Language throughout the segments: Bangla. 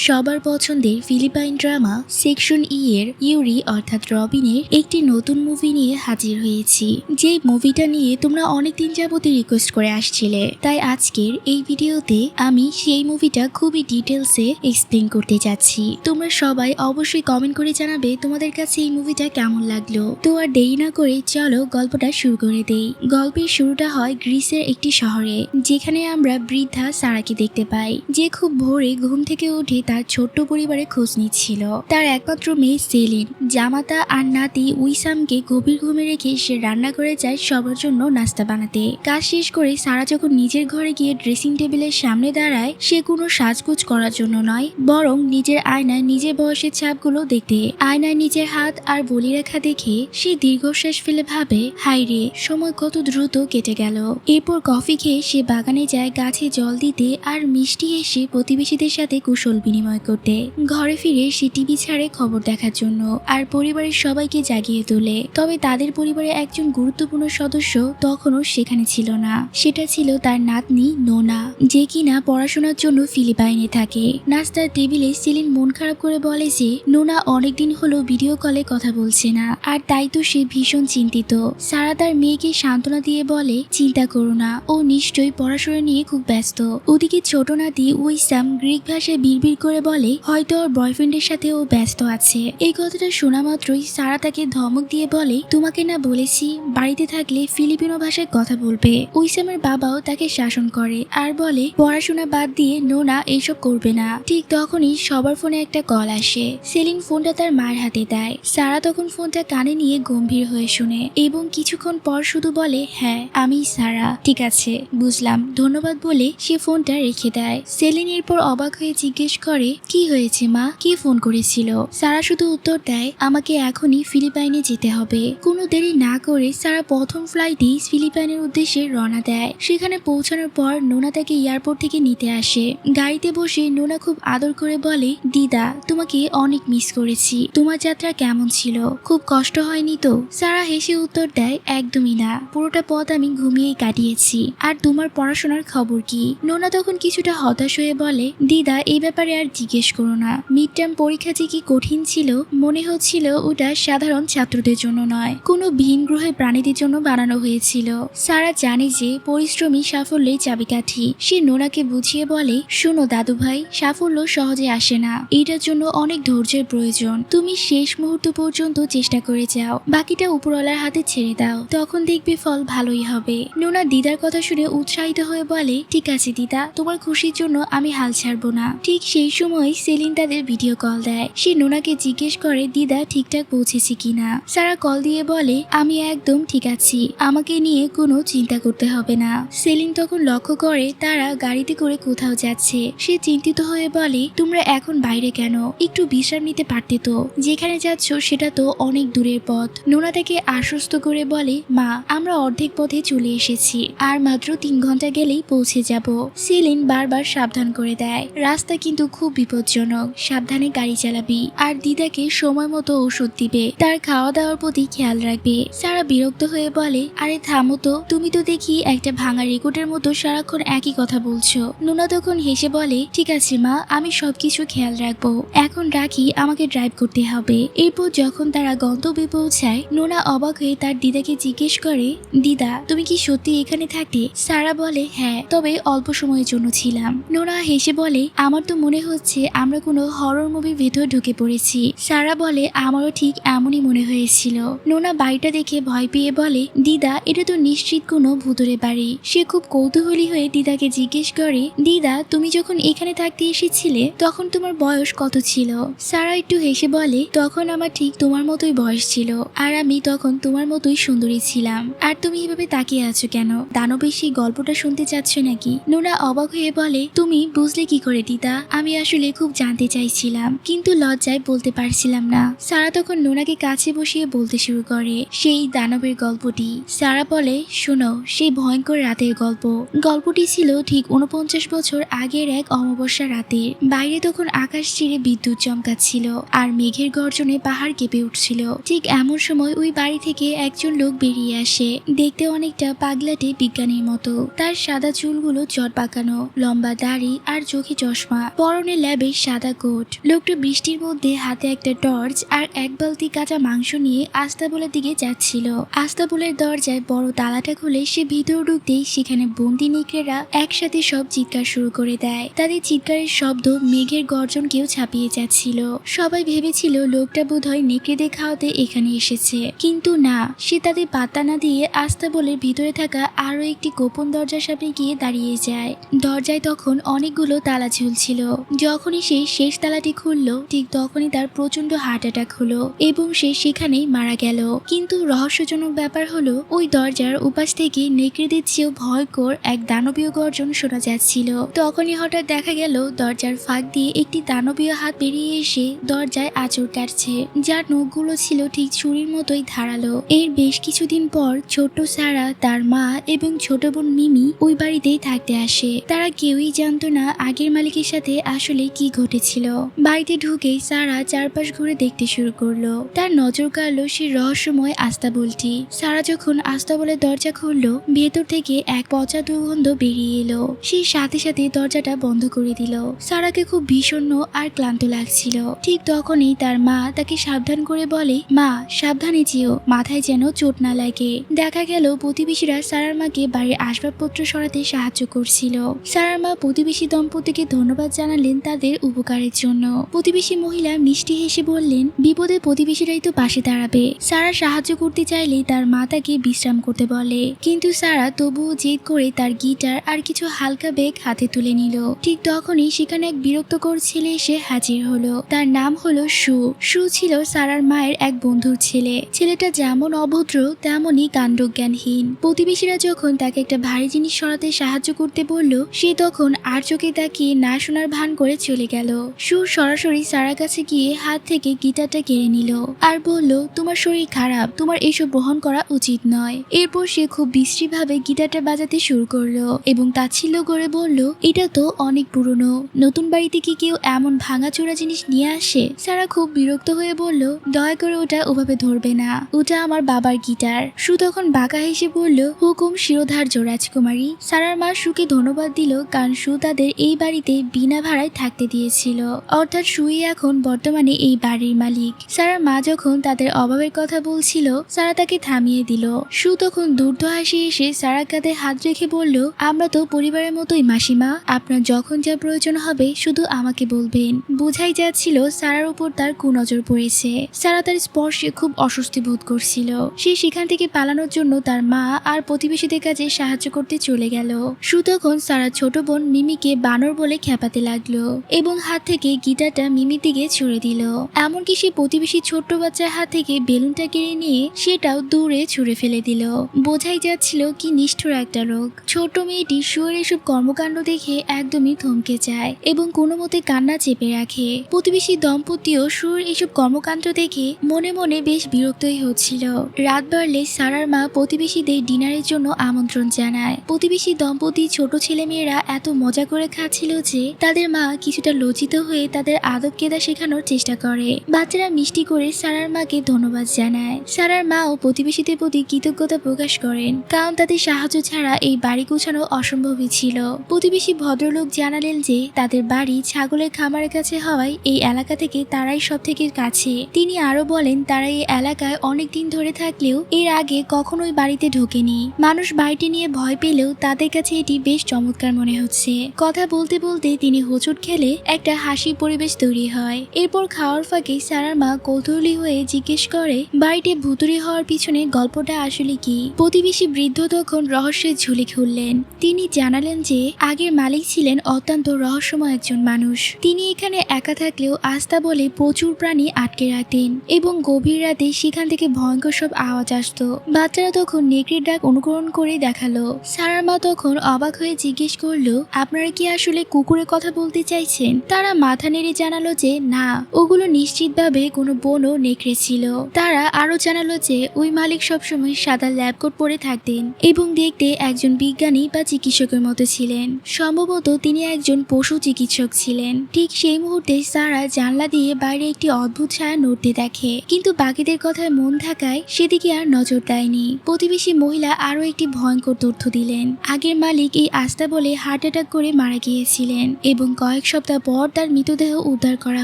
সবার পছন্দের ফিলিপাইন ড্রামা সেকশন ই এর ইউরি অর্থাৎ রবিনের একটি নতুন মুভি নিয়ে হাজির হয়েছি। যে মুভিটা নিয়ে তোমরা অনেকদিন যাবতই রিকোয়েস্ট করে আসছিলে, তাই আজকের এই ভিডিওতে আমি সেই মুভিটা খুবই ডিটেলসে এক্সপ্লেন করতে যাচ্ছি। তোমরা সবাই অবশ্যই কমেন্ট করে জানাবে তোমাদের কাছে এই মুভিটা কেমন লাগলো। তো আর দেরি না করে চলো গল্পটা শুরু করে দেই। গল্পের শুরুটা হয় গ্রিসের একটি শহরে, যেখানে আমরা বৃদ্ধা সারাকে দেখতে পাই, যে খুব ভোরে ঘুম থেকে উঠে তার ছোট্ট পরিবারে খোঁজ নিচ্ছিল। তার একমাত্র মেয়ে সেলিন, জামাতা আর নাতি উইসামকে গভীর ঘুমে রেখে সে রান্না করে যায় সবার জন্য নাস্তা বানাতে। কাজ শেষ করে সারা যখন নিজের ঘরে গিয়ে ড্রেসিং টেবিলের সামনে দাঁড়ায়, সে কোনো সাজগোজ করার জন্য নয়, বরং নিজের আয়নায় নিজের বয়সের ছাপগুলো দেখতে। আয়নায় নিজের হাত আর বলিরেখা দেখে সে দীর্ঘশ্বাস ফেলে ভাবে, হায় রে, সময় কত দ্রুত কেটে গেল। এরপর কফি খেয়ে সে বাগানে যায় গাছে জল দিতে আর মিষ্টি এসে প্রতিবেশীদের সাথে কুশল বিনিময় করতে। ঘরে ফিরে সে টিভি ছাড়ে খবর দেখার জন্য আর পরিবারের সবাইকে জাগিয়ে তোলে। তবে তাদের পরিবারের একজন গুরুত্বপূর্ণ সদস্য তখনও সেখানে ছিল না। সেটা ছিল তার নাতনি নোনা, যে কিনা পড়াশোনার জন্য ফিলিপাইনে থাকে। নাস্তার টেবিলে সেলিন মন খারাপ করে বলে যে নোনা অনেকদিন হলো ভিডিও কলে কথা বলছে না, আর তাই তো সে ভীষণ চিন্তিত। সারা তার মেয়েকে সান্ত্বনা দিয়ে বলে, চিন্তা করো না, ও নিশ্চয়ই পড়াশোনা নিয়ে খুব ব্যস্ত। ওদিকে ছোট নাতি উইসাম গ্রিক ভাষায় বিড়বিড় করে বলে, হয়তো ওর বয়ফ্রেন্ডের সাথে ও ব্যস্ত আছে। এই কথাটা শোনা মাত্রই সারা তাকে ধমক দিয়ে বলে, তোমাকে না বলেছি বাড়িতে থাকলে ফিলিপিনো ভাষায় কথা বলবে। উইসামের বাবাও তাকে শাসন করে আর বলে, পড়াশোনা বাদ দিয়ে নোনা এইসব করবে না। ঠিক তখনই সবার ফোনে একটা কল আসে। সেলিন ফোনটা তার মায়ের হাতে দেয়। সারা তখন ফোনটা কানে নিয়ে গম্ভীর হয়ে শুনে এবং কিছুক্ষণ পর শুধু বলে, হ্যাঁ আমি সারা, ঠিক আছে বুঝলাম, ধন্যবাদ বলে সে ফোনটা রেখে দেয়। সেলিন এরপর অবাক হয়ে জিজ্ঞেস করে, কি হয়েছে মা, কে ফোন করেছিল? সারা শুধু উত্তর দেয়, আমাকে এখনই ফিলিপাইনে যেতে হবে। কোনো দেরি না করে সারা প্রথম ফ্লাইটেই ফিলিপাইনের উদ্দেশ্যে রওনা দেয়। সেখানে পৌঁছানোর পর নোনা তাকে এয়ারপোর্ট থেকে নিতে আসে। গাড়িতে বসে নোনা খুব আদর করে বলে, দিদা তোমাকে অনেক মিস করেছি, তোমার যাত্রা কেমন ছিল, খুব কষ্ট হয়নি তো? সারা হেসে উত্তর দেয়, একদমই না, পুরোটা পথ আমি ঘুমিয়েই কাটিয়েছি। আর তোমার পড়াশোনার খবর কি? নোনা তখন কিছুটা হতাশ হয়ে বলে, দিদা এই ব্যাপারে আর জিজ্ঞেস করো না, মিড টার্ম পরীক্ষা যে কি কঠিন ছিল, মনে হচ্ছিল ওটা সাধারণ ছাত্রদের জন্য নয়, কোনো ভিন গ্রহের প্রাণীদের জন্য বানানো হয়েছিল। সারা জানে যে পরিশ্রমী সাফল্যের চাবিকাঠি। সে নোনাকে বুঝিয়ে বলে, শোনো দাদু ভাই, সাফল্য সহজে আসে না, এটার জন্য অনেক ধৈর্যের প্রয়োজন। তুমি শেষ মুহূর্ত পর্যন্ত চেষ্টা করে যাও, বাকিটা উপরওয়ালার হাতে ছেড়ে দাও, তখন দেখবে ফল ভালোই হবে। নোনা দিদার কথা শুনে উৎসাহিত হয়ে বলে, ঠিক আছে দিদা, তোমার খুশির জন্য আমি হাল ছাড়বো না। ঠিক সেই সময় সেলিন তাদের ভিডিও কল দেয়। সে নোনাকে জিজ্ঞেস করে, দিদা ঠিকঠাক পৌঁছেছি কিনা? সারা কল দিয়ে বলে, আমি একদম ঠিক আছি, আমাকে নিয়ে কোনো চিন্তা করতে হবে না। সেলিন তখন লক্ষ্য করে তারা গাড়িতে করে কোথাও যাচ্ছে। সে চিন্তিত হয়ে বলে, তোমরা এখন বাইরে কেন? একটু বিশ্রাম নিতে পারতে তো, যেখানে যাচ্ছ সেটা তো অনেক দূরের পথ। নোনা তাকে আশ্বস্ত করে বলে, মা আমরা অর্ধেক পথে চলে এসেছি, আর মাত্র 3 ঘন্টা গেলেই পৌঁছে যাব। সেলিন বারবার সাবধান করে দেয়, রাস্তা কিন্তু খুব বিপজ্জনক, সাবধানে গাড়ি চালাবি, আর দিদাকে সময় মতো ওষুধ দিবে, তার খাওয়া দাওয়ার প্রতি খেয়াল রাখবে। সারা বিরক্ত হয়ে বলে, আরে থামো তো, তুমি তো দেখি একটা ভাঙা রেকর্ডের মতো সারাক্ষণ একই কথা বলছো। নোনা তখন হেসে বলে, ঠিক আছে মা, আমি সবকিছু খেয়াল রাখবো, এখন রাখি, আমাকে ড্রাইভ করতে হবে। এরপর যখন তারা গন্তব্যে পৌঁছায়, নোনা অবাক হয়ে তার দিদাকে জিজ্ঞেস করে, দিদা তুমি কি সত্যি এখানে থাকতে? সারা বলে, হ্যাঁ, তবে অল্প সময়ের জন্য ছিলাম। নোনা হেসে বলে, আমার তো মনে হচ্ছে আমরা কোনো হরর মুভির ভেতর ঢুকে পড়েছি। সারা বলে, আমারও ঠিক এমনই মনে হয়েছিল। নোনা বাড়িটা দেখে ভয় পেয়ে বলে, দিদা এটা তো নিশ্চিত কোনো ভূতুরে বাড়ি। সে খুব কৌতূহলী হয়ে দিদাকে জিজ্ঞেস করে, দিদা তুমি যখন এখানে থাকতে এসেছিলে তখন তোমার বয়স কত ছিল? সারা একটু হেসে বলে, তখন আমার ঠিক তোমার মতোই বয়স ছিল, আর আমি তখন তোমার মতোই সুন্দরী ছিলাম। আর তুমি এভাবে তাকিয়ে আছো কেন? দানবের সেই গল্পটা শুনতে চাচ্ছ নাকি? নোনা অবাক হয়ে বলে, তুমি বুঝলে কি করে দিদা? আমি আসলে খুব জানতে চাইছিলাম, কিন্তু লজ্জায় বলতে পারছিলাম না। সারা তখন নোনাকে কাছে বসিয়ে বলতে শুরু করে সেই দানবের গল্পটি। সারা বলে, শোনো, সেই ভয়ঙ্কর রাতের গল্প। গল্পটি ছিল ঠিক 49 বছর আগের এক অমাবস্যা রাতের। বাইরে তখন আকাশ চিরে বিদ্যুৎ চমকাচ্ছিল আর মেঘের গর্জনে পাহাড় কেঁপে উঠছিল। ঠিক এমন সময় ওই বাড়ি থেকে একজন লোক বেরিয়ে আসে, দেখতে অনেকটা পাগলাটে বিজ্ঞানীর মতো। তার সাদা চুলগুলো চট পাকানো, লম্বা দাড়ি আর চোখে চশমা, পরনে পরনে ল্যাবে সাদা কোট। লোকটা বৃষ্টির মধ্যে হাতে একটা টর্চ আর এক বালতি কাঁচা মাংস নিয়ে আস্তাবলের দিকে যাচ্ছিল। আস্তাবলের দরজায় বড় তালাটা খুলে সে ভিতরে ঢুকতেই সেখানে বন্দি নেকড়েরা একসাথে সব চিৎকার শুরু করে দেয়। তাদের চিৎকারের শব্দ মেঘের গর্জনকেও ছাপিয়ে যাচ্ছিল। সবাই ভেবেছিল লোকটা বোধহয় নেকড়েদের খাওয়াতে এখানে এসেছে, কিন্তু না, সে তাদের পাত্তা না দিয়ে আস্তাবলের ভিতরে থাকা আরো একটি গোপন দরজার সামনে গিয়ে দাঁড়িয়ে যায়। দরজায় তখন অনেকগুলো তালা ঝুলছিল। যখনই সে শেষ তালাটি খুলল ঠিক তখনই তার প্রচন্ড হার্ট অ্যাটাক হলো এবং সে সেখানেই মারা গেল। কিন্তু রহস্যজনক ব্যাপার হলো ওই দরজার উপাস থেকে নেকড়েদের চেয়েও ভয়ঙ্কর এক দানবীয় গর্জন শোনা যাচ্ছিল। তখনই হঠাৎ দেখা গেল দরজার ফাঁক দিয়ে একটি দানবীয় হাত বেরিয়ে এসে দরজায় আঁচড় কাটছে, যার নখগুলো ছিল ঠিক ছুরির মতোই ধারালো। এর বেশ কিছুদিন পর ছোট্ট সারা, তার মা এবং ছোট বোন মিমি ওই বাড়িতেই থাকতে আসে। তারা কেউই জানতো না আগের মালিকের সাথে আসলে কি ঘটেছিল। বাড়িতে ঢুকেই সারা চারপাশ ঘুরে দেখতে শুরু করলো। তার নজর কাড়লো সে রহস্যময় আস্তাবলটি। সারা যখন আস্তাবলের দরজা খুললো ভেতর থেকে এক পচা দুর্গন্ধ বেরিয়ে এলো। সে সাথে সাথে দরজাটা বন্ধ করে দিল। সারাকে খুব বিষণ্ণ আর ক্লান্ত লাগছিল। ঠিক তখনই তার মা তাকে সাবধান করে বলে, মা সাবধানে যেও, মাথায় যেন চোট না লাগে। দেখা গেল প্রতিবেশীরা সারার মাকে বাড়ির আসবাবপত্র সরাতে সাহায্য করছিল। সারার মা প্রতিবেশী দম্পতিকে ধন্যবাদ জানালেন তাদের উপকারের জন্য। প্রতিবেশী মহিলা মিষ্টি হেসে বললেন, বিপদে প্রতিবেশীরাই তো পাশে দাঁড়াবে। সারা সাহায্য করতে চাইলে তার মা তাকে বিশ্রাম করতে বলে, কিন্তু সারা তবুও জেদ করে তার গিটার আর কিছু হালকা ব্যাগ হাতে তুলে নিল। ঠিক তখনই সেখানে এক বিরক্তকর ছেলে এসে হাজির হলো। তার নাম হলো সু। সু ছিল সারার মায়ের এক বন্ধুর ছেলে। ছেলেটা যেমন অভদ্র তেমনই কাণ্ডজ্ঞানহীন। প্রতিবেশীরা যখন তাকে একটা ভারী জিনিস সরাতে সাহায্য করতে বলল সে তখন আর চোখে তাকিয়ে না শোনার ভান করে চলে গেল। সু সরাসরি সারার কাছে গিয়ে হাত থেকে গিটারটা কেড়ে নিল আর বলল, তোমার শরীর খারাপ, তোমার এসব গ্রহণ করা উচিত নয়। এরপর সে খুব বিশ্রীভাবে গিটারটা বাজাতে শুরু করলো এবং তাচ্ছিল্য করে বলল, এটা তো অনেক পুরনো, নতুন বাড়িতে কি কেউ এমন ভাঙাচোরা জিনিস নিয়ে আসে? সারা খুব বিরক্ত হয়ে বলল, দয়া করে ওটা ওভাবে ধরবে না, ওটা আমার বাবার গিটার। সু তখন বাঁকা হেসে বলল, হুকুম শিরোধার্য রাজকুমারী। সারার মা সুকে ধন্যবাদ দিল কারণ সু তাদের এই বাড়িতে বিনা ভাড়ায় থাকতে দিয়েছিল, অর্থাৎ সুই এখন বর্তমানে এই বাড়ির মালিক। সারার মা যখন তাদের অভাবের কথা বলছিল সারা তাকে থামিয়ে দিল। সু তখন দুর্ধ হাসি এসে সারার কাঁধে হাত রেখে বলল, আমরা তো পরিবারের মতোই মাসিমা, আপনার যখন যা প্রয়োজন হবে শুধু আমাকে বলবেন। বোঝাই যাচ্ছিল সারার উপর তার কুনজর পড়েছে। সারা তার স্পর্শে খুব অস্বস্তি বোধ করছিল। সে সেখান থেকে পালানোর জন্য তার মা আর প্রতিবেশীদের কাছে সাহায্য করতে চলে গেল। সু তখন সারার ছোট বোন মিমিকে বানর বলে খেপাতে লাগলো এবং হাত থেকে গিটারটা মিমির দিকে ছুড়ে দিল। এমনকি সে প্রতিবেশী ছোট্ট বাচ্চার হাত থেকে বেলুনটা কেড়ে নিয়ে সেটাও দূরে ছুড়ে ফেলে দিল। বোঝাই যাচ্ছিল কি নিষ্ঠুর একটা লোক। ছোট মেয়েটি সুয়ের এসব কর্মকাণ্ড দেখে একদমই থমকে যায় এবং কোনো মতে কান্না চেপে রাখে। প্রতিবেশী দম্পতিও সুর এসব কর্মকাণ্ড দেখে মনে মনে বেশ বিরক্তই হচ্ছিল। রাত বাড়লে সারার মা প্রতিবেশীদের ডিনারের জন্য আমন্ত্রণ জানায়। প্রতিবেশী দম্পতি ছোট ছেলে মেয়েরা এত মজা করে খাচ্ছিল যে তাদের মা কিছুটা লজ্জিত হয়ে তাদের আদব কেদা শেখানোর চেষ্টা করে। বাচ্চারা মিষ্টি করে সারার মাকে ধন্যবাদ জানায়। সারার মাও প্রতিবেশীদের প্রতি কৃতজ্ঞতা প্রকাশ করেন কারণ তাদের সাহায্য ছাড়া এই বাড়ি গোছানো অসম্ভবই ছিল। প্রতিবেশী ভদ্রলোক জানালেন যে তাদের বাড়ি ছাগলের খামারের কাছে হওয়ায় এই এলাকা থেকে তারাই সব থেকে কাছে। তিনি আরো বলেন তারা এই এলাকায় অনেক দিন ধরে থাকলেও এর আগে কখনোই বাড়িতে ঢোকেনি। মানুষ বাড়িটি নিয়ে ভয় পেলেও তাদের কাছে এটি বেশ চমৎকার মনে হচ্ছে। কথা বলতে বলতে তিনি হোঁচট খেলে একটা হাসি পরিবেশ তৈরি হয়। এরপর খাওয়ার ফাঁকে সারার মা কৌতূহলী হয়ে জিজ্ঞেস করে বাড়িতে ভুতুড়ি হওয়ার পিছনে গল্পটা আসলে কি। প্রতিবেশী বৃদ্ধ তখন রহস্যের ঝুলি খুললেন। তিনি জানালেন যে আগের মালিক ছিলেন অত্যন্ত রহস্যময় একজন মানুষ। তিনি এখানে একা থাকলেও আস্থা বলে প্রচুর প্রাণী আটকে রাখতেন এবং গভীর রাতে সেখান থেকে ভয়ঙ্কর সব আওয়াজ আসতো। বাচ্চারা তখন নেকড়ের ডাক অনুকরণ করে দেখালো। সারার মা তখন অবাক হয়ে জিজ্ঞেস করলো, আপনারা কি আসলে কুকুরের কথা বলতে চাইছেন? তারা মাথা নেড়ে জানালো যে না, ওগুলো নিশ্চিতভাবে কোনো বনো নেকড়ে ছিল। তারা আরো জানালো যে ওই মালিক সবসময় সাদা ল্যাব কোট পরে থাকতেন এবং দেখতে একজন বিজ্ঞানী বা চিকিৎসকের মতো ছিলেন। সম্ভবত তিনি একজন পশু চিকিৎসক ছিলেন। ঠিক সেই মুহূর্তে সারা জানলা দিয়ে বাইরে একটি অদ্ভুত ছায়া নড়তে দেখে, কিন্তু বাকিদের কথায় মন থাকায় সেদিকে আর নজর দেয়নি। প্রতিবেশী মহিলা আরো একটি ভয়ঙ্কর তথ্য দিলেন। আগের মালিক এই আস্থা বলে হার্ট অ্যাটাক করে মারা গিয়েছিলেন এবং কয়েক সপ্তাহ পর তার মৃতদেহ উদ্ধার করা